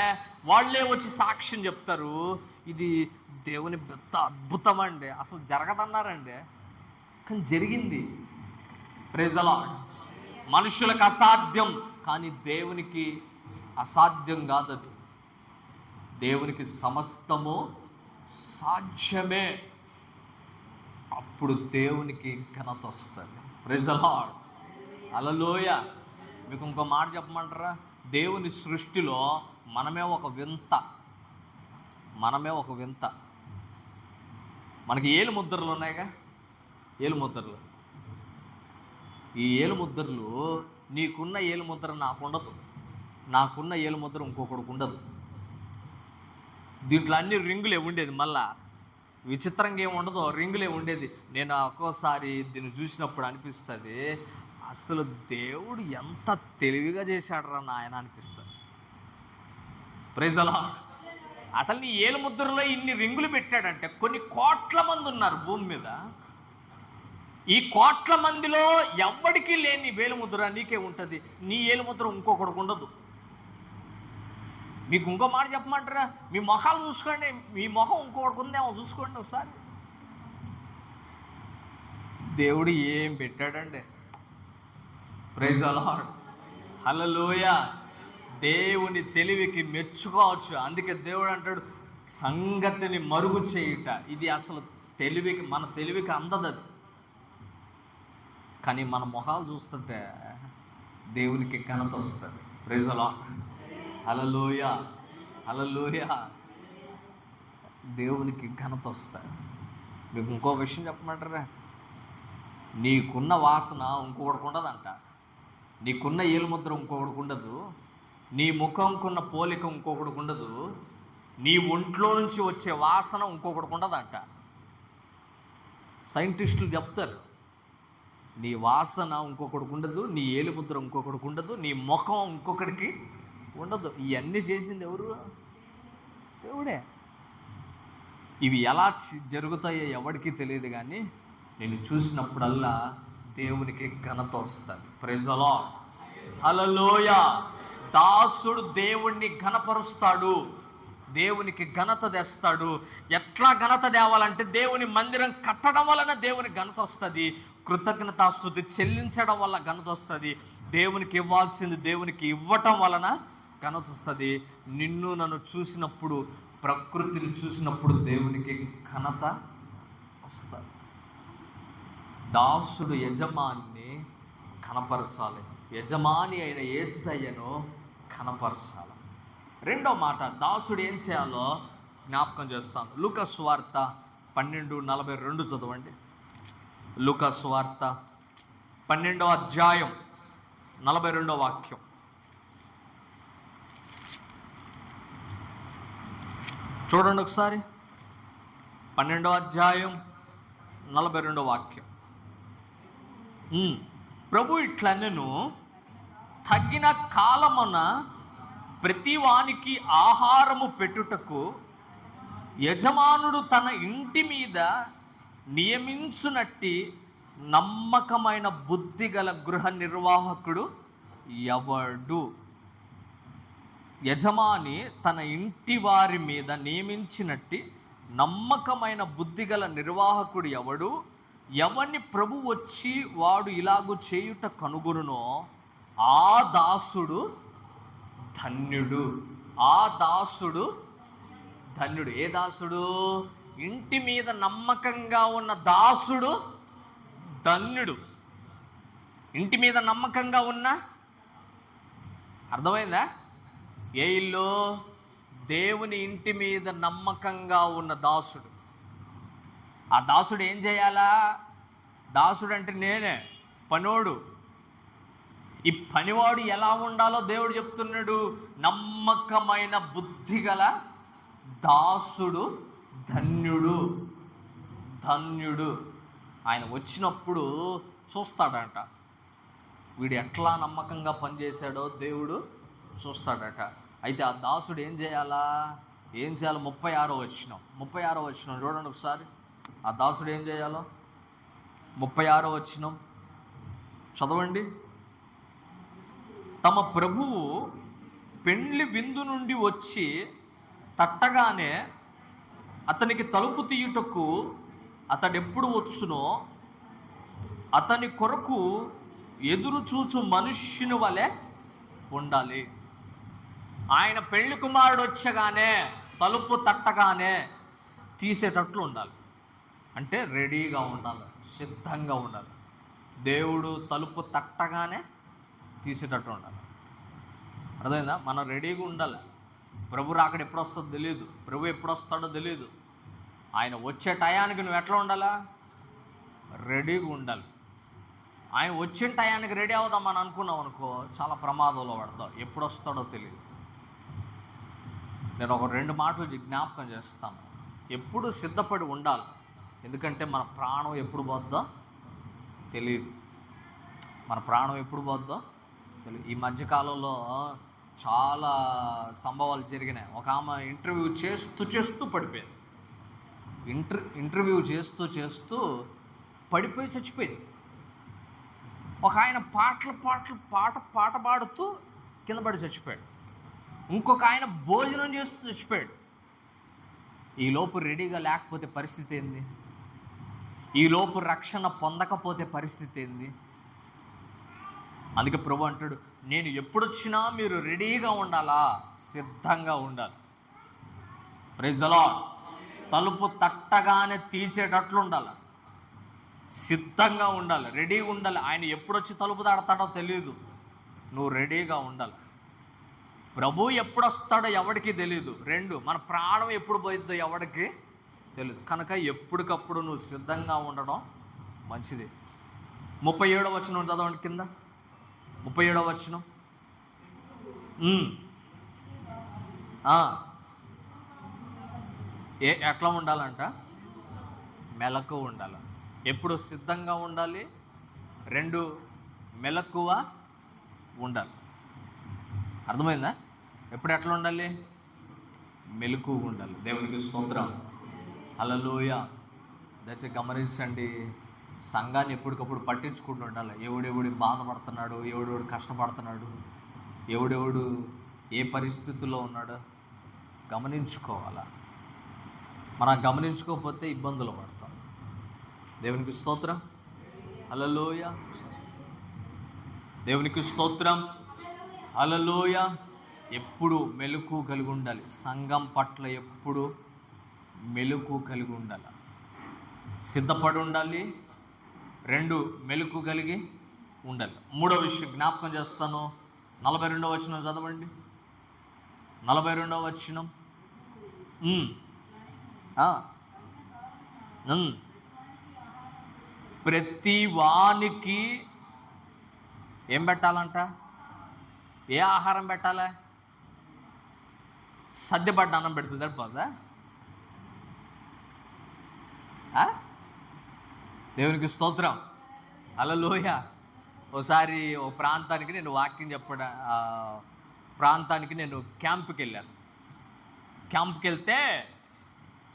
వాళ్ళే వచ్చి సాక్ష్యం చెప్తారు, ఇది దేవుని పెద్ద అద్భుతం అండి, అసలు జరగదన్నారండి, కానీ జరిగింది. Praise the Lord. మనుషులకు అసాధ్యం, కానీ దేవునికి అసాధ్యం కాదు. అది దేవునికి సమస్తము సాధ్యమే. అప్పుడు దేవునికి ఘనత వస్తుంది. ప్రైజ్ ది లార్డ్, హల్లెలూయా. మీకు ఇంకో మాట చెప్పమంటారా? దేవుని సృష్టిలో మనమే ఒక వింత. మనకి ఏలు ముద్రలు ఉన్నాయిగా, ఏలు ముద్రలు. ఈ ఏలు ముద్రలు, నీకున్న ఏలు ముద్ర నాకు ఉండదు, నాకున్న ఏలు ముద్ర ఇంకొకడికి ఉండదు. దీంట్లో అన్ని రింగులే ఉండేది, మళ్ళా విచిత్రంగా ఏమి ఉండదు, రింగులే ఉండేది. నేను ఒక్కోసారి దీన్ని చూసినప్పుడు అనిపిస్తుంది, అసలు దేవుడు ఎంత తెలివిగా చేశాడురా నాయన అనిపిస్తుంది. Praise the Lord. అసలు నీ ఏలు ముద్రలో ఇన్ని రింగులు పెట్టాడంటే, కొన్ని కోట్ల మంది ఉన్నారు భూమి మీద. ఈ కోట్ల మందిలో ఎవ్వడికి లేని వేలు ముద్ర నీకే ఉంటుంది. నీ ఏలు ముద్ర ఇంకొకడికి ఉండదు. మీకు ఇంకో మాట చెప్పమంటారా? మీ మొహాలు చూసుకోండి, మీ మొహం ఇంకొకటికి ఉందేమో చూసుకోండి ఒకసారి. దేవుడు ఏం పెట్టాడండి. Praise the Lord. హల్లెలూయా. దేవుని తెలివికి మెచ్చుకోవచ్చు. అందుకే దేవుడు అంటాడు, సంగతిని మరుగు చేయుట. ఇది అసలు తెలివికి, మన తెలివికి అందదు అది. కానీ మన మొహాలు చూస్తుంటే దేవునికి ఘనత వస్తుంది. Praise the Lord. Hallelujah, hallelujah. దేవునికి ఘనత వస్తుంది. మీకు ఇంకో విషయం చెప్పమంటారా? నీకున్న వాసన ఇంకొకటికి ఉండదంట. నీకున్న ఏలుముద్ర ఇంకొకటికి ఉండదు. నీ ముఖంకున్న పోలిక ఇంకొకటికి ఉండదు. నీ ఒంట్లో నుంచి వచ్చే వాసన ఇంకొకటికి ఉండదంట. సైంటిస్టులు చెప్తారు, నీ వాసన ఇంకొకటికి ఉండదు, నీ ఏలుముద్ర ఇంకొకటికి ఉండదు, నీ ముఖం ఇంకొకటికి ఉండదు. ఇవన్నీ చేసింది ఎవరు? దేవుడే. ఇవి ఎలా జరుగుతాయో ఎవరికి తెలియదు, కానీ నేను చూసినప్పుడల్లా దేవునికి ఘనత వస్తుంది. Praise the Lord. హల్లెలూయా. దాసుడు దేవుణ్ణి ఘనపరుస్తాడు, దేవునికి ఘనత తెస్తాడు. ఎట్లా ఘనత తేవాలంటే, దేవుని మందిరం కట్టడం వలన దేవునికి ఘనత వస్తుంది. కృతజ్ఞతాస్తుతి చెల్లించడం వల్ల ఘనత వస్తుంది. దేవునికి ఇవ్వాల్సింది దేవునికి ఇవ్వటం వలన ఘనత వస్తుంది. నిన్ను నన్ను చూసినప్పుడు, ప్రకృతిని చూసినప్పుడు దేవునికి ఘనత వస్తుంది. దాసుడు యజమానిని కనపరచాలి, యజమాని అయిన యేసయ్యను కనపరచాలి. రెండో మాట, దాసుడు ఏం చేయాలో జ్ఞాపకం చేస్తాను. లూకా సువార్త 12:42 చదవండి. లూకా సువార్త 12వ అధ్యాయం 42వ వాక్యం. చూడండి ఒకసారి. 12వ అధ్యాయం 42వ వాక్యం. ప్రభు ఇట్లనెను, తగిన కాలమున ప్రతి వానికి ఆహారము పెట్టుటకు యజమానుడు తన ఇంటి మీద నియమించునట్టి నమ్మకమైన బుద్ధి గల గృహ నిర్వాహకుడు ఎవడు? యజమాని తన ఇంటి వారి మీద నియమించినట్టి నమ్మకమైన బుద్ధి గల నిర్వాహకుడు ఎవడు? ఎవరిని ప్రభు వచ్చి వాడు ఇలాగూ చేయుట కనుగొనునో ఆ దాసుడు ధన్యుడు. ఆ దాసుడు ధన్యుడు. ఏ దాసుడు? ఇంటి మీద నమ్మకంగా ఉన్న దాసుడు ధన్యుడు. ఇంటి మీద నమ్మకంగా ఉన్న, అర్థమైందా? ఏ ఇల్లు? దేవుని ఇంటి మీద నమ్మకంగా ఉన్న దాసుడు. ఆ దాసుడు ఏం చేయాలా? దాసుడు అంటే నేనే, పనోడు. ఈ పనివాడు ఎలా ఉండాలో దేవుడు చెప్తున్నాడు. నమ్మకమైన బుద్ధి గల దాసుడు ధన్యుడు, ధన్యుడు. ఆయన వచ్చినప్పుడు చూస్తాడట, వీడు ఎట్లా నమ్మకంగా పనిచేశాడో దేవుడు చూస్తాడట. అయితే ఆ దాసుడు ఏం చేయాలా? ఏం చేయాలి? 36వ వచనం చూడండి ఒకసారి. ఆ దాసుడు ఏం చేయాలో 36వ వచనం చదవండి. తమ ప్రభువు పెండ్లి విందు నుండి వచ్చి తట్టగానే అతనికి తలుపు తీయుటకు అతడెప్పుడు వచ్చునో అతని కొరకు ఎదురు చూచు మనుష్యుని వలె ఉండాలి. ఆయన పెళ్లి కుమారుడు వచ్చగానే, తలుపు తట్టగానే తీసేటట్లు ఉండాలి. అంటే రెడీగా ఉండాలి, సిద్ధంగా ఉండాలి. దేవుడు తలుపు తట్టగానే తీసేటట్టు ఉండాలి. అర్థమైందా? మనం రెడీగా ఉండాలి. ప్రభు రాకడ ఎప్పుడు వస్తుందో తెలియదు, ప్రభు ఎప్పుడు వస్తాడో తెలియదు. ఆయన వచ్చే టయానికి నువ్వు ఎట్లా ఉండాలా? రెడీగా ఉండాలి. ఆయన వచ్చిన టయానికి రెడీ అవుదామని అనుకున్నావు అనుకో, చాలా ప్రమాదంలో పడతావు. ఎప్పుడు వస్తాడో తెలియదు. నేను ఒక 2 మాటలు జ్ఞాపకం చేస్తాను. ఎప్పుడు సిద్ధపడి ఉండాలి. ఎందుకంటే మన ప్రాణం ఎప్పుడు పోద్దో తెలియదు. మన ప్రాణం ఎప్పుడు పోద్దో తెలియదు. ఈ మధ్యకాలంలో చాలా సంభవాలు జరిగినాయి. ఒక ఆమె ఇంటర్వ్యూ చేస్తూ పడిపోయింది. ఇంటర్వ్యూ చేస్తూ పడిపోయి చచ్చిపోయింది. ఒక ఆయన పాట పాడుతూ కింద పడి చచ్చిపోయాడు. ఇంకొక ఆయన భోజనం చేస్తూ చచ్చిపోయాడు. ఈలోపు రెడీగా లేకపోతే పరిస్థితి ఏంది? ఈలోపు రక్షణ పొందకపోతే పరిస్థితి ఏంది? అందుకే ప్రభు అంటాడు, నేను ఎప్పుడొచ్చినా మీరు రెడీగా ఉండాలా, సిద్ధంగా ఉండాలి. Praise the Lord. తలుపు తట్టగానే తీసేటట్లు ఉండాలి, సిద్ధంగా ఉండాలి, రెడీగా ఉండాలి. ఆయన ఎప్పుడొచ్చి తలుపు తడతాడో తెలియదు, నువ్వు రెడీగా ఉండాలి. ప్రభు ఎప్పుడు వస్తాడో ఎవరికి తెలియదు. 2, మన ప్రాణం ఎప్పుడు పోయిద్దో ఎవరికి తెలియదు. కనుక ఎప్పటికప్పుడు నువ్వు సిద్ధంగా ఉండడం మంచిది. 37వ వచనం చదవండి కింద. 37వ వచనం. ఎట్లా ఉండాలంట? మెలకువ ఉండాలి. ఎప్పుడు సిద్ధంగా ఉండాలి. 2, మెలకువ ఉండాలి. అర్థమైందా? ఎప్పుడు ఎట్లా ఉండాలి? మెలకువ ఉండాలి. దేవునికి స్తోత్రం. హల్లెలూయా. దయచేసి గమనించండి, సంఘాన్ని ఎప్పటికప్పుడు పట్టించుకుంటూ ఉండాలి. ఎవడెవడు బాధపడుతున్నాడు, ఎవడెవడు కష్టపడుతున్నాడు, ఎవడెవడు ఏ పరిస్థితుల్లో ఉన్నాడో గమనించుకోవాలా. మనం గమనించుకోకపోతే ఇబ్బందులు పడతాం. దేవునికి స్తోత్రం. హల్లెలూయా. దేవునికి స్తోత్రం. హల్లెలూయా. ఎప్పుడు మెలకువ కలిగి ఉండాలి. సంఘం పట్ల ఎప్పుడు మెలకువ కలిగి ఉండాలి, సిద్ధపడి ఉండాలి. 2, మెలకువ కలిగి ఉండాలి. 3వ విషయం జ్ఞాపకం చేస్తాను. 42వ వచనం చదవండి. 42వ వచనం. ప్రతి వానికి ఏం పెట్టాలంట? ఏ ఆహారం పెట్టాలా? సద్యపడ్డ అన్నం పెడితే సరిపోదా? దేవునికి స్తోత్రం. హల్లెలూయా. ఓసారి ఓ ప్రాంతానికి నేను వాక్యం ప్రాంతానికి నేను క్యాంప్కి వెళ్ళాను. క్యాంప్కి వెళ్తే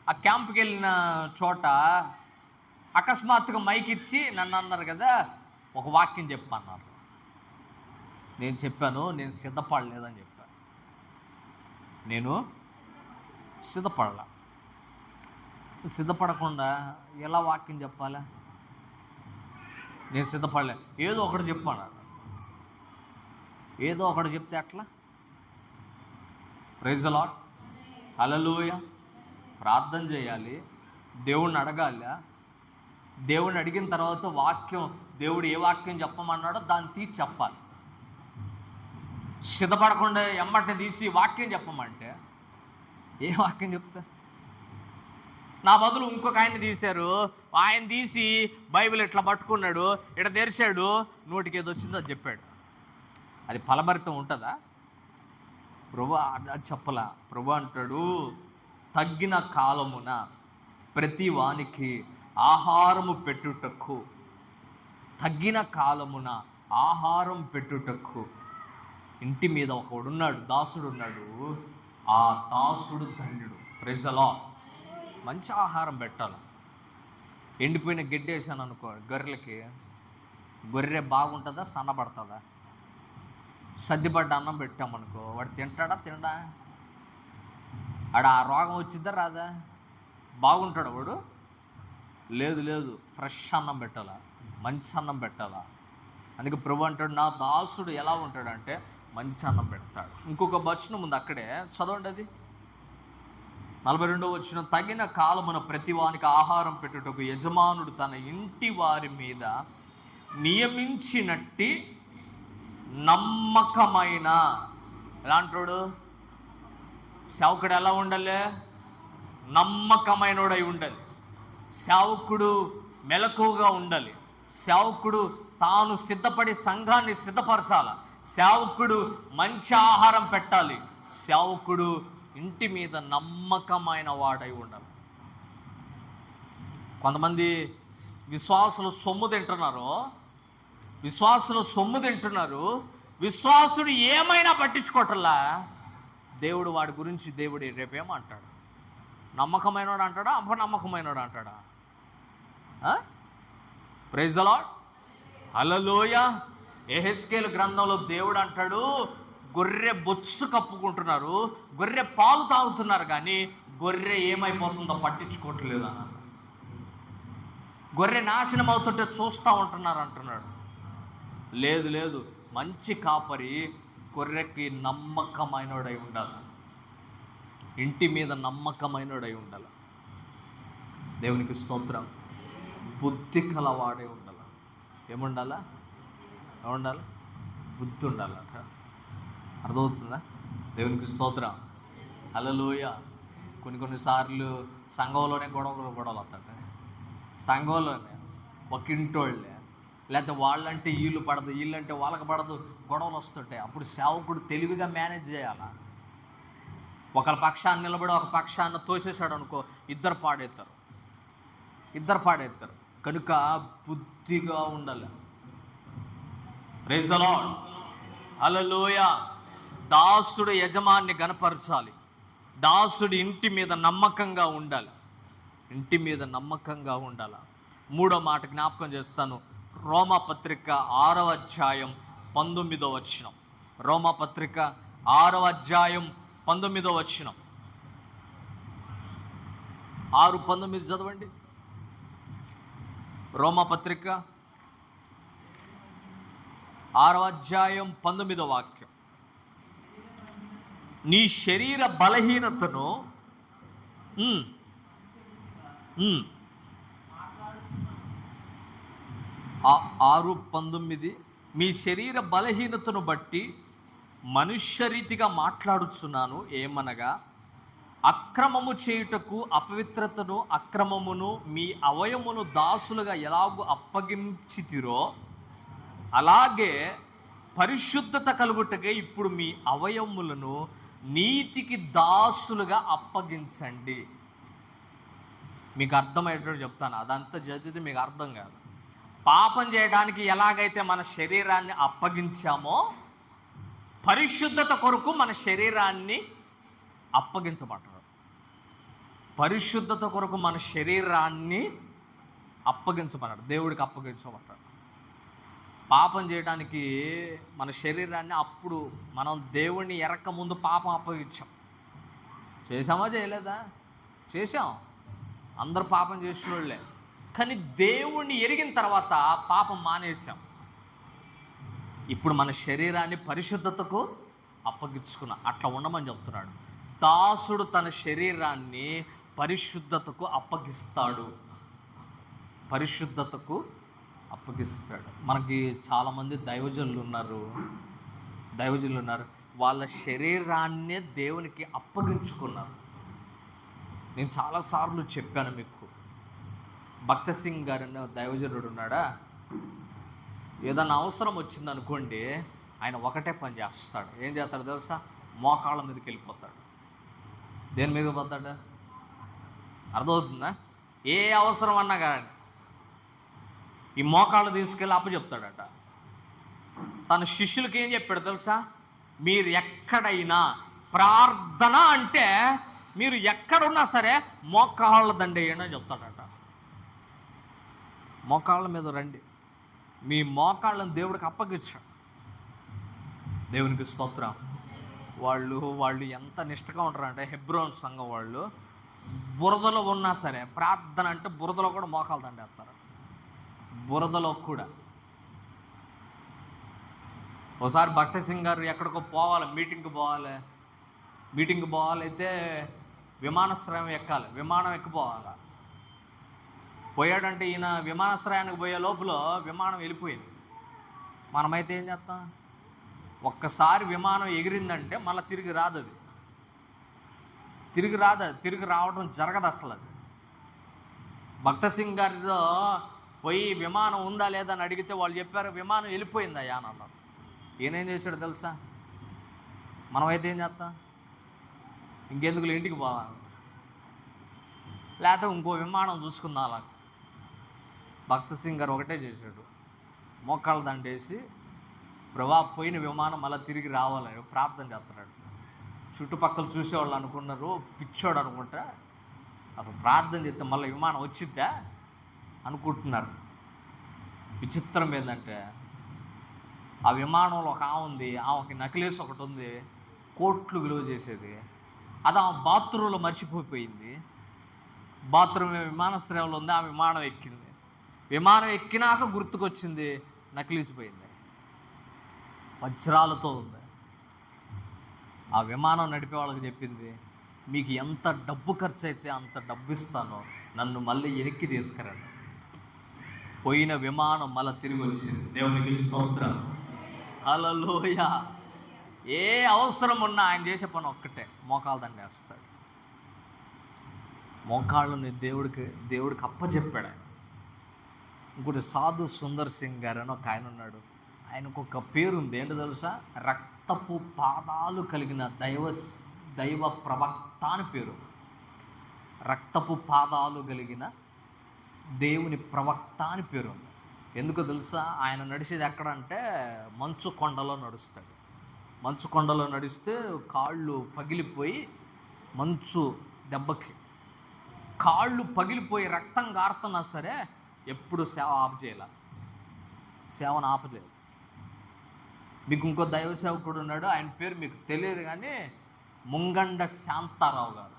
ఆ క్యాంప్కి వెళ్ళిన చోట అకస్మాత్తుగా మైక్ ఇచ్చి నన్ను అన్నారు కదా, ఒక వాక్యం చెప్పన్నారు. నేను చెప్పాను, నేను సిద్ధపడలేదని చెప్పాను. నేను సిద్ధపడలా. సిద్ధపడకుండా ఎలా వాక్యం చెప్పాలా? నేను సిద్ధపడలే. ఏదో ఒకటి చెప్పాను. ఏదో ఒకటి చెప్తే అట్లా. Praise the Lord. హల్లెలూయా. ప్రార్థన చేయాలి, దేవుణ్ణి అడగాలి. దేవుణ్ణి అడిగిన తర్వాత వాక్యం, దేవుడు ఏ వాక్యం చెప్పమన్నాడో దాన్ని తీసి చెప్పాలి. సిద్ధపడకుండా ఎమ్మటిని తీసి వాక్యం చెప్పమంటే ఏ వాక్యం చెప్తా? నా బదులు ఇంకొక ఆయన తీశారు. ఆయన తీసి బైబిల్ ఇట్లా పట్టుకున్నాడు, ఇట్లా తెరిచాడు, నోటికి ఏదో వచ్చిందో అది చెప్పాడు. అది ఫలభరితం ఉంటుందా? ప్రభు అది చెప్పలా. ప్రభు అంటాడు, తగ్గిన కాలమున ప్రతి వానికి ఆహారము పెట్టుటకు, తగ్గిన కాలమున ఆహారం పెట్టుటకు. ఇంటి మీద ఒకడున్నాడు, దాసుడు ఉన్నాడు. ఆ దాసుడు ధన్యుడు. Praise the Lord. మంచి ఆహారం పెట్టాలి. ఎండిపోయిన గడ్డి వేసాను అనుకో గొర్రెలకి, గొర్రె బాగుంటుందా, సన్నబడుతుందా? సర్దిపడ్డ అన్నం పెట్టామనుకో వాడు తింటాడా? తినడా? ఆడ ఆ రోగం వచ్చిద్దా రాదా? బాగుంటాడు వాడు? లేదు. ఫ్రెష్ అన్నం పెట్టాలా, మంచి అన్నం పెట్టాలా. అందుకే ప్రభు అంటాడు, నా దాసుడు ఎలా ఉంటాడంటే మంచి అన్నం పెడతాడు. ఇంకొక వచనం ఉంది అక్కడే, చదవండి అది. 42వ వచనం. తగిన కాలమున ప్రతివానికి ఆహారం పెట్టుటకు యజమానుడు తన ఇంటి వారి మీద నియమించినట్టి నమ్మకమైన ఎలాంటోడు? సేవకుడు ఎలా ఉండాలి? నమ్మకమైనోడై ఉండాలి. సేవకుడు మెలకువగా ఉండాలి. సేవకుడు తాను సిద్ధపడి సంఘాన్ని సిద్ధపరచాలి. సేవకుడు మంచి ఆహారం పెట్టాలి. సేవకుడు ఇంటి మీద నమ్మకమైన వాడై ఉండాలి. కొంతమంది విశ్వాసులు సొమ్ము తింటున్నారు. విశ్వాసుడు ఏమైనా పట్టించుకోవట్లా. దేవుడు వాడి గురించి దేవుడు రేపేమంటాడు? నమ్మకమైనోడు అంటాడా, అపనమ్మకమైనోడు అంటాడా? ప్రైజ్ ది లార్డ్, హల్లెలూయా. యెహెజ్కేలు గ్రంథంలో దేవుడు అంటాడు, గొర్రె బొచ్చు కప్పుకుంటున్నారు, గొర్రె పాలు తాగుతున్నారు, కానీ గొర్రె ఏమైపోతుందో పట్టించుకోవట్లేదు అన్నాడు. గొర్రె నాశనం అవుతుంటే చూస్తూ ఉంటున్నారు అంటున్నాడు. లేదు, మంచి కాపరి గొర్రెకి నమ్మకమైనోడై ఉండాలి. ఇంటి మీద నమ్మకమైనోడై ఉండాలి. దేవునికి స్తోత్రం. బుద్ధి కలవాడే ఉండాలి. ఏముండాలా? బుద్ధి ఉండాలట. అర్థమవుతుందా? దేవునికి స్తోత్రం, హల్లెలూయా. కొన్నిసార్లు సంఘంలోనే గొడవలు వస్తాయి. సంఘంలోనే ఒక ఇంటోళ్ళే, లేకపోతే వాళ్ళంటే వీళ్ళు పడదు, వీళ్ళంటే వాళ్ళకి పడదు, గొడవలు వస్తుంటాయి. అప్పుడు సేవకుడు తెలివిగా మేనేజ్ చేయాలా. ఒకరి పక్షాన్ని నిలబడి ఒక పక్షాన్ని తోసేసాడు అనుకో, ఇద్దరు పాడేస్తారు. కనుక బుద్ధిగా ఉండాలి. Praise the Lord, hallelujah. దాసుడు యజమాన్ని గనపరచాలి. దాసుడు ఇంటి మీద నమ్మకంగా ఉండాలి. మూడో మాట జ్ఞాపకం చేస్తాను. రోమాపత్రిక 6వ అధ్యాయం 19వ వచనం. రోమాపత్రిక 6వ అధ్యాయం 19వ వచనం. 6:19 చదవండి. రోమాపత్రిక 6వ అధ్యాయం 19వ వాక్యం. నీ శరీర బలహీనతను 6:19 మీ శరీర బలహీనతను బట్టి మనుష్య రీతిగా మాట్లాడుచున్నాను. ఏమనగా అక్రమము చేయుటకు అపవిత్రతను అక్రమమును మీ అవయమును దాసులుగా ఎలాగూ అప్పగించితిరో అలాగే పరిశుద్ధత కలుగుటకే ఇప్పుడు మీ అవయములను నీతికి దాసులుగా అప్పగించండి. మీకు అర్థమయ్యేటట్టు చెప్తాను, అదంతా చదివితే మీకు అర్థం కాదు. పాపం చేయడానికి ఎలాగైతే మన శరీరాన్ని అప్పగించామో పరిశుద్ధత కొరకు మన శరీరాన్ని అప్పగించమంటారు. పరిశుద్ధత కొరకు మన శరీరాన్ని అప్పగించమన్నాడు, దేవుడికి అప్పగించమంటాడు. పాపం చేయడానికి మన శరీరాన్ని అప్పుడు మనం దేవుణ్ణి ఎరక్క ముందు పాపం అప్పగించాం. చేసామా చేయలేదా? చేసాం. అందరూ పాపం చేసిన వాళ్ళే. కానీ దేవుణ్ణి ఎరిగిన తర్వాత పాపం మానేసాం. ఇప్పుడు మన శరీరాన్ని పరిశుద్ధతకు అప్పగించుకున్నాం. అట్లా ఉండమని చెప్తున్నాడు. దాసుడు తన శరీరాన్ని పరిశుద్ధతకు అప్పగిస్తాడు. మనకి చాలామంది దైవజనులు ఉన్నారు. వాళ్ళ శరీరాన్నే దేవునికి అప్పగించుకున్నారు. నేను చాలాసార్లు చెప్పాను మీకు. భక్త సింగ్ గారు అనే దైవజనుడు ఉన్నాడా, ఏదైనా అవసరం వచ్చిందనుకోండి, ఆయన ఒకటే పని చేస్తాడు. ఏం చేస్తాడు తెలుసా? మోకాళ్ళ మీదకి వెళ్ళిపోతాడు. దేని మీద పోతాడు? అర్థమవుతుందా? ఏ అవసరం అన్నా కానీ ఈ మోకాళ్ళు తీసుకెళ్ళి అప్పచెప్తాడట. తన శిష్యులకి ఏం చెప్పాడు తెలుసా? మీరు ఎక్కడైనా ప్రార్థన అంటే మీరు ఎక్కడున్నా సరే మోకాళ్ళ దండేయండి అని చెప్తాడట. మోకాళ్ళ మీద రండి, మీ మోకాళ్ళని దేవుడికి అప్పగించాడు. దేవునికి స్తోత్రం. వాళ్ళు ఎంత నిష్ఠగా ఉంటారంటే, హెబ్రోన్ సంఘం వాళ్ళు బురదలో ఉన్నా సరే ప్రార్థన అంటే బురదలో కూడా మోకాలు దండేస్తారు. బురదలో కూడా. ఒకసారి భక్త సింగ్ గారు ఎక్కడికో పోవాలి, మీటింగ్కి పోవాలైతే విమానాశ్రయం ఎక్కాలి, విమానం ఎక్కిపోవాలి. పోయాడంటే ఈయన విమానాశ్రయానికి పోయే లోపల విమానం వెళ్ళిపోయింది. మనమైతే ఏం చేస్తాం? ఒక్కసారి విమానం ఎగిరిందంటే మళ్ళీ తిరిగి రాదు, అది తిరిగి రావడం జరగదు అసలు. అది భక్త సింగ్ గారితో పోయి విమానం ఉందా లేదా అని అడిగితే వాళ్ళు చెప్పారు విమానం వెళ్ళిపోయిందయ్యా అని అన్నారు. ఈయనేం చేశాడు తెలుసా? మనమైతే ఏం చేస్తాం? ఇంకెందుకు ఇంటికి పోవాలి, లేకపోతే ఇంకో విమానం చూసుకుందాం అలా. భక్త సింగ్ గారు ఒకటే చేశాడు, మోకాళ్ళ దండేసి ప్రభా పోయిన విమానం మళ్ళీ తిరిగి రావాలని ప్రార్థన చేస్తున్నాడు. చుట్టుపక్కల చూసేవాళ్ళు అనుకున్నారు పిచ్చోడు అనుకుంటా, అసలు ప్రార్థన చేస్తే మళ్ళీ విమానం వచ్చిద్దా అనుకుంటున్నారు. విచిత్రం ఏంటంటే ఆ విమానంలో ఒక ఆమె ఉంది, ఆమెకి నకిలీస్ ఒకటి ఉంది, కోట్లు విలువ చేసేది. అది ఆమె బాత్రూంలో మర్చిపోయింది. బాత్రూమ్ విమానాశ్రయంలో ఉంది, ఆ విమానం ఎక్కింది. విమానం ఎక్కినాక గుర్తుకొచ్చింది, నకిలీస్ పోయింది, వజ్రాలతో ఉంది. ఆ విమానం నడిపే వాళ్ళకి చెప్పింది, మీకు ఎంత డబ్బు ఖర్చు అయితే అంత డబ్బు ఇస్తానో నన్ను మళ్ళీ వెనక్కి తీసుకురండి. పోయిన విమానం మళ్ళీ తిరిగి వచ్చింది. దేవునికి స్తోత్రం, హల్లెలూయా. ఏ అవసరం ఉన్నా ఆయన చేసే పని ఒక్కటే, మోకాళ్ళ దండ వేస్తాడు. మోకాళ్ళని దేవుడికి అప్పచెప్పాడు ఆయన. ఇంకోటి సాధు సుందర్ సింగ్ గారు అని ఒక ఆయన ఉన్నాడు. ఆయనకు ఒక పేరు ఉంది, ఏంటో తెలుసా? రక్తపు పాదాలు కలిగిన దైవ ప్రవక్త అని పేరు. రక్తపు పాదాలు కలిగిన దేవుని ప్రవక్త అని పేరు ఉంది. ఎందుకో తెలుసా? ఆయన నడిచేది ఎక్కడంటే మంచు కొండలో నడుస్తాడు. మంచు కొండలో నడిస్తే కాళ్ళు పగిలిపోయి, మంచు దెబ్బకి కాళ్ళు పగిలిపోయి రక్తం గారుతున్నా సరే ఎప్పుడు సేవను ఆపలేదు. మీకు ఇంకో దైవ సేవకుడు ఉన్నాడు, ఆయన పేరు మీకు తెలియదు కానీ ముంగండ శాంతారావు గారు.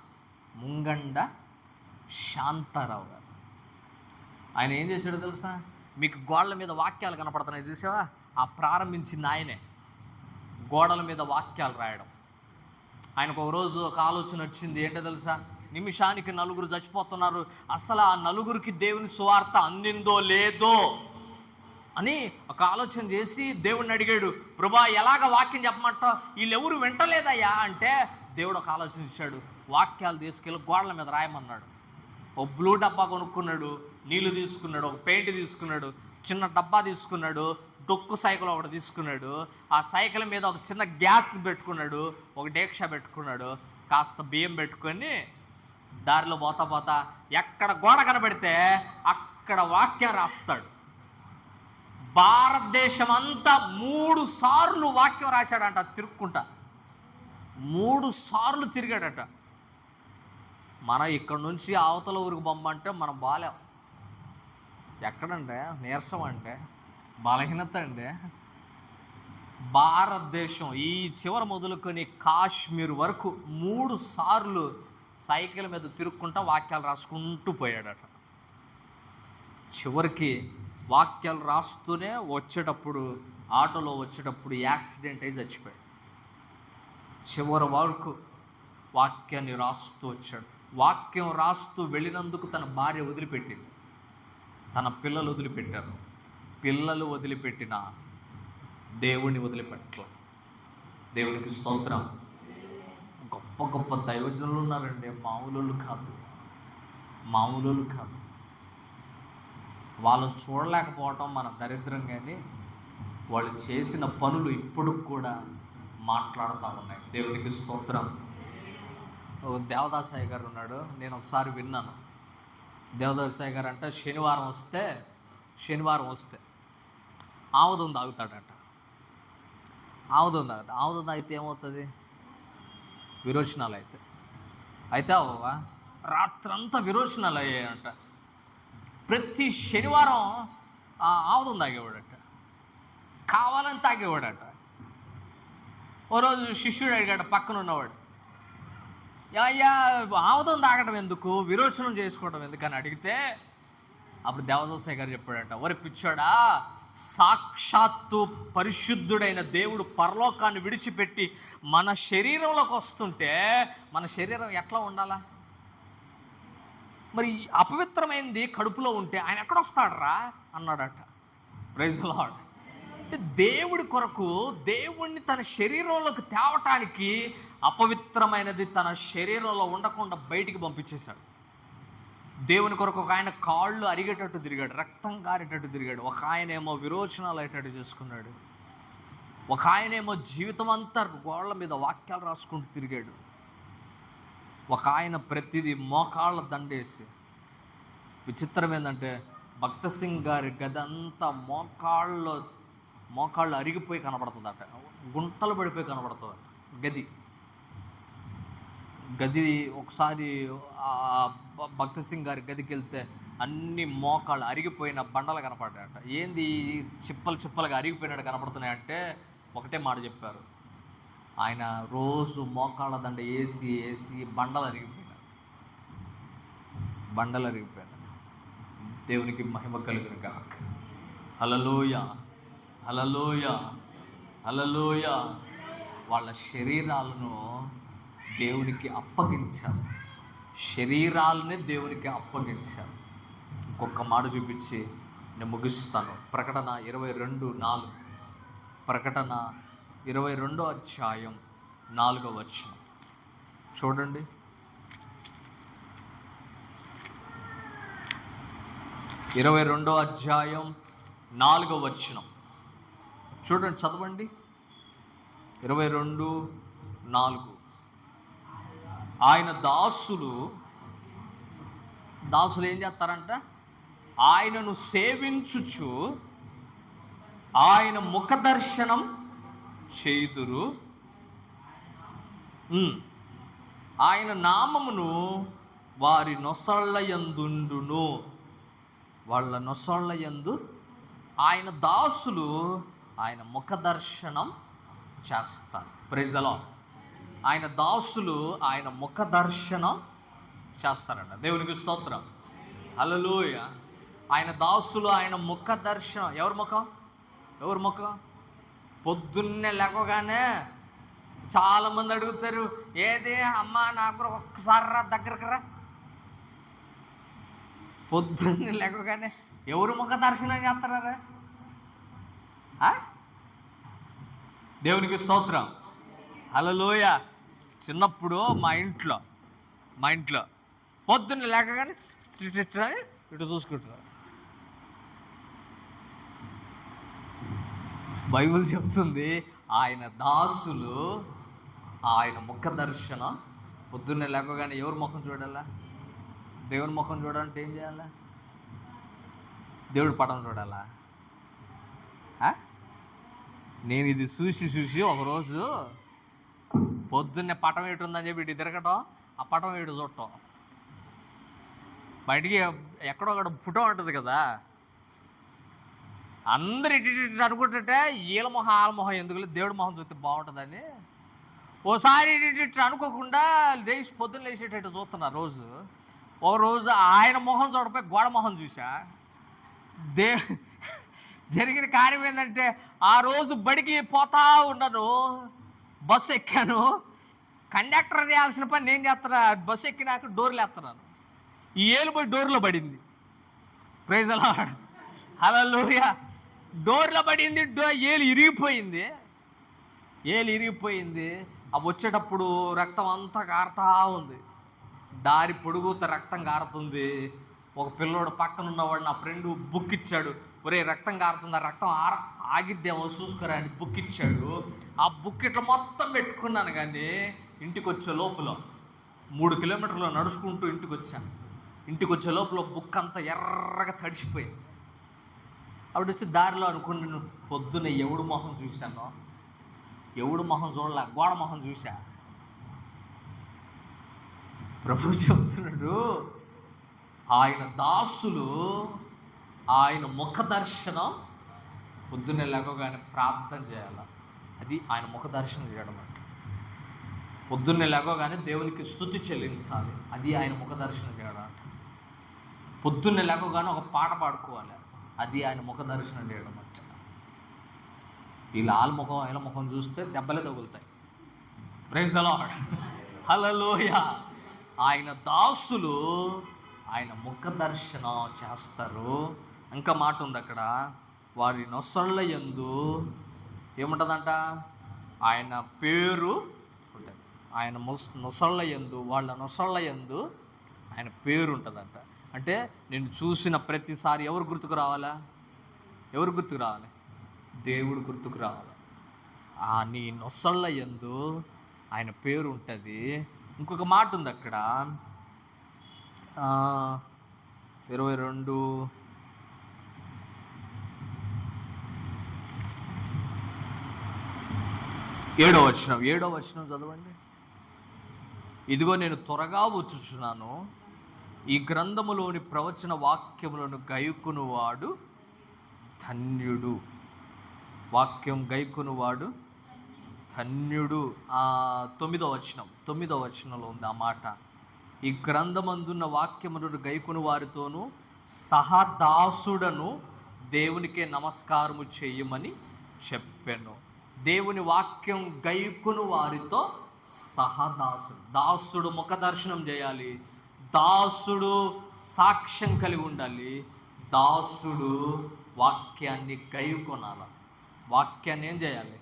ఆయన ఏం చేశాడో తెలుసా? మీకు గోడల మీద వాక్యాలు కనపడుతున్నాయి చూసావా? ఆ ప్రారంభించింది ఆయనే, గోడల మీద వాక్యాలు రాయడం. ఆయనకు ఒక రోజు ఒక ఆలోచన వచ్చింది, ఏంటో తెలుసా? నిమిషానికి 4 చచ్చిపోతున్నారు, అసలు ఆ 4కి దేవుని సువార్త అందిందో లేదో అని ఒక ఆలోచన చేసి దేవుడిని అడిగాడు, ప్రభా ఎలాగ వాక్యం చెప్పమంటావు, వీళ్ళెవరు వింటలేదయ్యా అంటే దేవుడు ఒక ఆలోచన ఇచ్చాడు, వాక్యాలు తీసుకెళ్ళి గోడల మీద రాయమన్నాడు. ఒక బ్లూ డబ్బా కొనుక్కున్నాడు, నీళ్లు తీసుకున్నాడు, ఒక పెయింట్ తీసుకున్నాడు, చిన్న డబ్బా తీసుకున్నాడు, డొక్కు సైకిల్ ఒకటి తీసుకున్నాడు. ఆ సైకిల్ మీద ఒక చిన్న గ్యాస్ పెట్టుకున్నాడు, ఒక డేక్షా పెట్టుకున్నాడు, కాస్త బియ్యం పెట్టుకొని దారిలో పోతా ఎక్కడ గోడ కనబడితే అక్కడ వాక్యం రాస్తాడు. భారతదేశం అంతా 3 సార్లు వాక్యం రాశాడంట, తిరుక్కుంటా 3 సార్లు తిరిగాడట. మన ఇక్కడ నుంచి అవతల ఊరికి బొమ్మంటే మనం బాలేం. ఎక్కడంటే నీరసం అంటే బలహీనత అండి. భారతదేశం ఈ చివర మొదలుకొని కాశ్మీర్ వరకు 3 సార్లు సైకిల్ మీద తిరుక్కుంటా వాక్యాలు రాసుకుంటూ పోయాడట. చివరికి వాక్యాలు రాస్తూనే ఆటోలో వచ్చేటప్పుడు యాక్సిడెంట్ అయి చచ్చిపోయాడు. చివరి వరకు వాక్యాన్ని రాస్తూ వచ్చాడు. వాక్యం రాస్తూ వెళ్ళినందుకు తన భార్య వదిలిపెట్టింది, తన పిల్లలు వదిలిపెట్టారు. పిల్లలు వదిలిపెట్టిన దేవుణ్ణి వదిలిపెట్టల. దేవునికి స్తోత్రం. గొప్ప గొప్ప దైవజనులు ఉన్నారండి, మామూలు కాదు. వాళ్ళని చూడలేకపోవటం మన దరిద్రం, కానీ వాళ్ళు చేసిన పనులు ఇప్పుడు కూడా మాట్లాడుతూ ఉన్నాయి. దేవునికి స్తోత్రం. దేవదాసాయి గారు ఉన్నాడు, నేను ఒకసారి విన్నాను. దేవదాసాయి గారు అంటే శనివారం వస్తే ఆముదం తాగుతాడట. ఆముదం తాగితే ఏమవుతుంది? విరోచనాలు అయితే అవ్వవా? రాత్రంతా విరోచనాలు అయ్యాయంట. ప్రతి శనివారం ఆముదం తాగేవాడట, కావాలని తాగేవాడట. ఓ రోజు శిష్యుడు అడిగాడు, పక్కన ఉన్నవాడు, అయ్యా ఆముదం తాగడం ఎందుకు, విరోచనం చేసుకోవడం ఎందుకు అని అడిగితే అప్పుడు దేవదాసాయి గారు చెప్పాడట, ఒరి పిచ్చాడా, సాక్షాత్తు పరిశుద్ధుడైన దేవుడు పరలోకాన్ని విడిచిపెట్టి మన శరీరంలోకి వస్తుంటే మన శరీరం ఎట్లా ఉండాలా? మరి అపవిత్రమైనది కడుపులో ఉంటే ఆయన ఎక్కడొస్తాడరా అన్నాడట. Praise the Lord. దేవుడి కొరకు దేవుణ్ణి తన శరీరంలోకి తేవటానికి అపవిత్రమైనది తన శరీరంలో ఉండకుండా బయటికి పంపించేశాడు. దేవుని కొరకు ఒక ఆయన కాళ్ళు అరిగేటట్టు తిరిగాడు, రక్తం కారేటట్టు తిరిగాడు. ఒక ఆయన ఏమో విరోచనాలు అయ్యేటట్టు చేసుకున్నాడు. ఒక ఆయనేమో జీవితం అంతా గోళ్ళ మీద వాక్యాలు రాసుకుంటూ తిరిగాడు. ఒక ఆయన ప్రతిదీ మోకాళ్ళ దండేసి. విచిత్రం ఏంటంటే భక్త సింగ్ గారి గది అంతా మోకాళ్ళు అరిగిపోయి కనబడుతుందట, గుంటలు పడిపోయి కనబడుతుందట గది. ఒకసారి భక్త సింగ్ గారి గదికి వెళ్తే అన్ని మోకాళ్ళు అరిగిపోయిన బండలు కనపడ్డాయట. ఏంది చిప్పలుగా అరిగిపోయినట్టు కనపడుతున్నాయంటే ఒకటే మాట చెప్పారు, ఆయన రోజు మోకాళ్ళ దండ వేసి బండలు అరిగిపోయినాయి. దేవునికి మహిమ కలుగును గాక. హల్లెలూయా, హల్లెలూయా, హల్లెలూయా. వాళ్ళ శరీరాలను దేవునికి అప్పగించారు, శరీరాలనే దేవునికి అప్పగించారు. ఇంకొక మాట చూపించి నేను ముగిస్తాను. ప్రకటన 22:4, ప్రకటన 22వ అధ్యాయం 4వ వచనం చూడండి. ఇరవై 22వ అధ్యాయం 4వ వచనం చూడండి, చదవండి. 22:4. ఆయన దాసులు ఏం చేస్తారంట? ఆయనను సేవించుచు ఆయన ముఖ దర్శనం చేయుదురు, ఆయన నామమును వారి నొసళ్ళ యందుండును. వాళ్ళ నొసళ్ళ యందు ఆయన దాసులు ఆయన ముఖ దర్శనం చేస్తారు. Praise the Lord. ఆయన దాసులు ఆయన ముఖ దర్శనం చేస్తారంట. దేవునికి స్తోత్రం, హల్లెలూయా. ఆయన దాసులు ఆయన ముఖ దర్శనం. ఎవరి ముఖం? పొద్దున్నే లేవగానే చాలామంది అడుగుతారు, ఏది అమ్మా నాకు ఒక్కసారి రా, దగ్గరకు రా. పొద్దున్నే లేవగానే ఎవరు ముఖ దర్శనం చేస్తారా? దేవునికి స్తోత్రం, హల్లెలూయా. చిన్నప్పుడు మా ఇంట్లో పొద్దున్న లేకగానే ఇటు చూసుకుంటున్నారు. బైబిల్ చెప్తుంది ఆయన దాసులు ఆయన ముఖ దర్శనం. పొద్దున్నే లేకగానే ఎవరి ముఖం చూడాలా? దేవుని ముఖం చూడాలంటే ఏం చేయాలా? దేవుడి పటం చూడాలా? నేను ఇది చూసి ఒకరోజు పొద్దున్నే పటం ఏటు ఉందని చెప్పి ఇటు తిరగటం, ఆ పటం ఏటు చూడటం. బయటికి ఎక్కడో ఒకటి ఫోటో ఉంటుంది కదా, అందరు ఇటు అనుకుంటుంటే వీళ్ళ మొహం ఆళ్ళ మొహం ఎందుకు, దేవుడి మొహం చూస్తే బాగుంటుందని ఓసారి ఇటు అనుకోకుండా పొద్దున్న లేచేటట్టు చూస్తున్నా. ఒక రోజు ఆయన మొహం చూడపోయి గోడ మొహం చూసా. జరిగిన కార్యం ఏంటంటే, ఆ రోజు బడికి పోతా ఉన్నాను, బస్సు ఎక్కాను. కండక్టర్ చేయాల్సిన పని నేను చేస్తున్నా. బస్సు ఎక్కినాక డోర్లు వేస్తున్నాను, ఈ ఏలు పోయి డోర్లో పడింది. ప్రైజ్ ది లార్డ్, హల్లెలూయా. డోర్లో పడింది, ఏలు ఇరిగిపోయింది. అవి వచ్చేటప్పుడు రక్తం అంతా కారుతా ఉంది, దారి పొడుగుతా రక్తం కారుతుంది. ఒక పిల్లోడు పక్కన ఉన్నవాడు, నా ఫ్రెండ్ బుక్ ఇచ్చాడు, ఒరే రక్తం కారుతుంది, ఆ రక్తం ఆగిద్దేమో చూసుకురా అని బుక్ ఇచ్చాడు. ఆ బుక్ ఇట్లా మొత్తం పెట్టుకున్నాను. కానీ ఇంటికి వచ్చే లోపల 3 కిలోమీటర్లు నడుచుకుంటూ ఇంటికి వచ్చే లోపల బుక్ అంతా ఎర్రగా తడిసిపోయింది. అప్పుడు వచ్చి దారిలో అనుకున్నాను, పొద్దున్న ఎవడు మొహం చూశాను? ఎవడు మొహం చూడలే, గోడ మొహం చూశా. ప్రభు చెప్తున్నాడు, ఆయన దాసులు ఆయన ముఖ దర్శనం పొద్దున్నే లేవగానే ప్రార్థన చేయాలి. అది ఆయన ముఖ దర్శనం చేయడం అంటే. పొద్దున్నే లేవగానే దేవునికి స్తుతి చెల్లించాలి, అది ఆయన ముఖ దర్శనం చేయడం అంటే. పొద్దున్నే లేవగానే ఒక పాట పాడుకోవాలి, అది ఆయన ముఖ దర్శనం చేయడం అంటే. వీళ్ళ ముఖం చూస్తే దెబ్బలే తగులుతాయి. ప్రైజ్ ది లార్డ్, హల్లెలూయా. ఆయన దాసులు ఆయన ముఖ దర్శనం చేస్తారు. ఇంకా మాట ఉంది అక్కడ, వారి నొసళ్ళ యందు ఏముంటుందంట? ఆయన పేరు ఉంటుంది. ఆయన నొసళ్ళ యందు, వాళ్ళ నొసళ్ళ యందు ఆయన పేరు ఉంటుందంట. అంటే నేను చూసిన ప్రతిసారి ఎవరు గుర్తుకు రావాలా? ఎవరు గుర్తుకు రావాలి? దేవుడు గుర్తుకు రావాలి. నీ నొసళ్ళ యందు ఆయన పేరు ఉంటుంది. ఇంకొక మాట ఉంది అక్కడ 22 7వ వచనం చదవండి. ఇదిగో నేను త్వరగా వచ్చుచున్నాను, ఈ గ్రంథములోని ప్రవచన వాక్యములను గైకొనువాడు ధన్యుడు. వాక్యం గైకొనువాడు ధన్యుడు. 9వ వచనంలో ఉంది ఆ మాట. ఈ గ్రంథమందున్న వాక్యములను గైకొను వారితోనూ సహదాసుడను దేవునికే నమస్కారము చేయమని చెప్పాను. దేవుని వాక్యం గైకొను వారితో సహదాసుడు. దాసుడు ముఖ దర్శనం చేయాలి, దాసుడు సాక్ష్యం కలిగి ఉండాలి, దాసుడు వాక్యాన్ని గైకొనాలి. వాక్యాన్ని ఏం చేయాలి?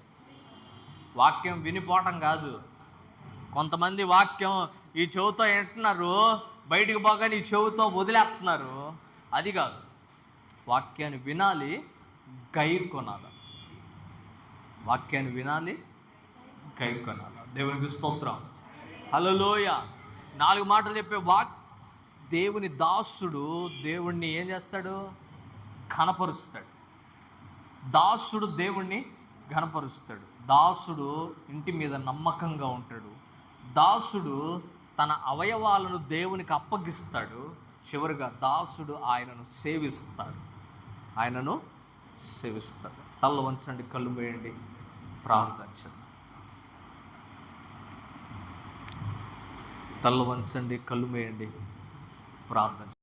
వాక్యం వినిపోవటం కాదు. కొంతమంది వాక్యం ఈ చెవుతో వింటున్నారు, బయటికి పోగానే ఈ చెవుతో వదిలేస్తున్నారు. అది కాదు. వాక్యాన్ని వినాలి, గైకొనాలి. వాక్యాన్ని వినాలి, గైకొనాలి. దేవునికి స్తోత్రం, హల్లెలూయా. 4 మాటలు చెప్పే దేవుని దాసుడు దేవుణ్ణి ఏం చేస్తాడు? ఘనపరుస్తాడు. దాసుడు దేవుణ్ణి ఘనపరుస్తాడు. దాసుడు ఇంటి మీద నమ్మకంగా ఉంటాడు. దాసుడు తన అవయవాలను దేవునికి అప్పగిస్తాడు. చివరిగా దాసుడు ఆయనను సేవిస్తాడు. తల్ల వంచండి, కళ్ళు మూయండి, ప్రార్థించండి. తల్ల వంచండి, కళ్ళు మూయండి, ప్రార్థించండి.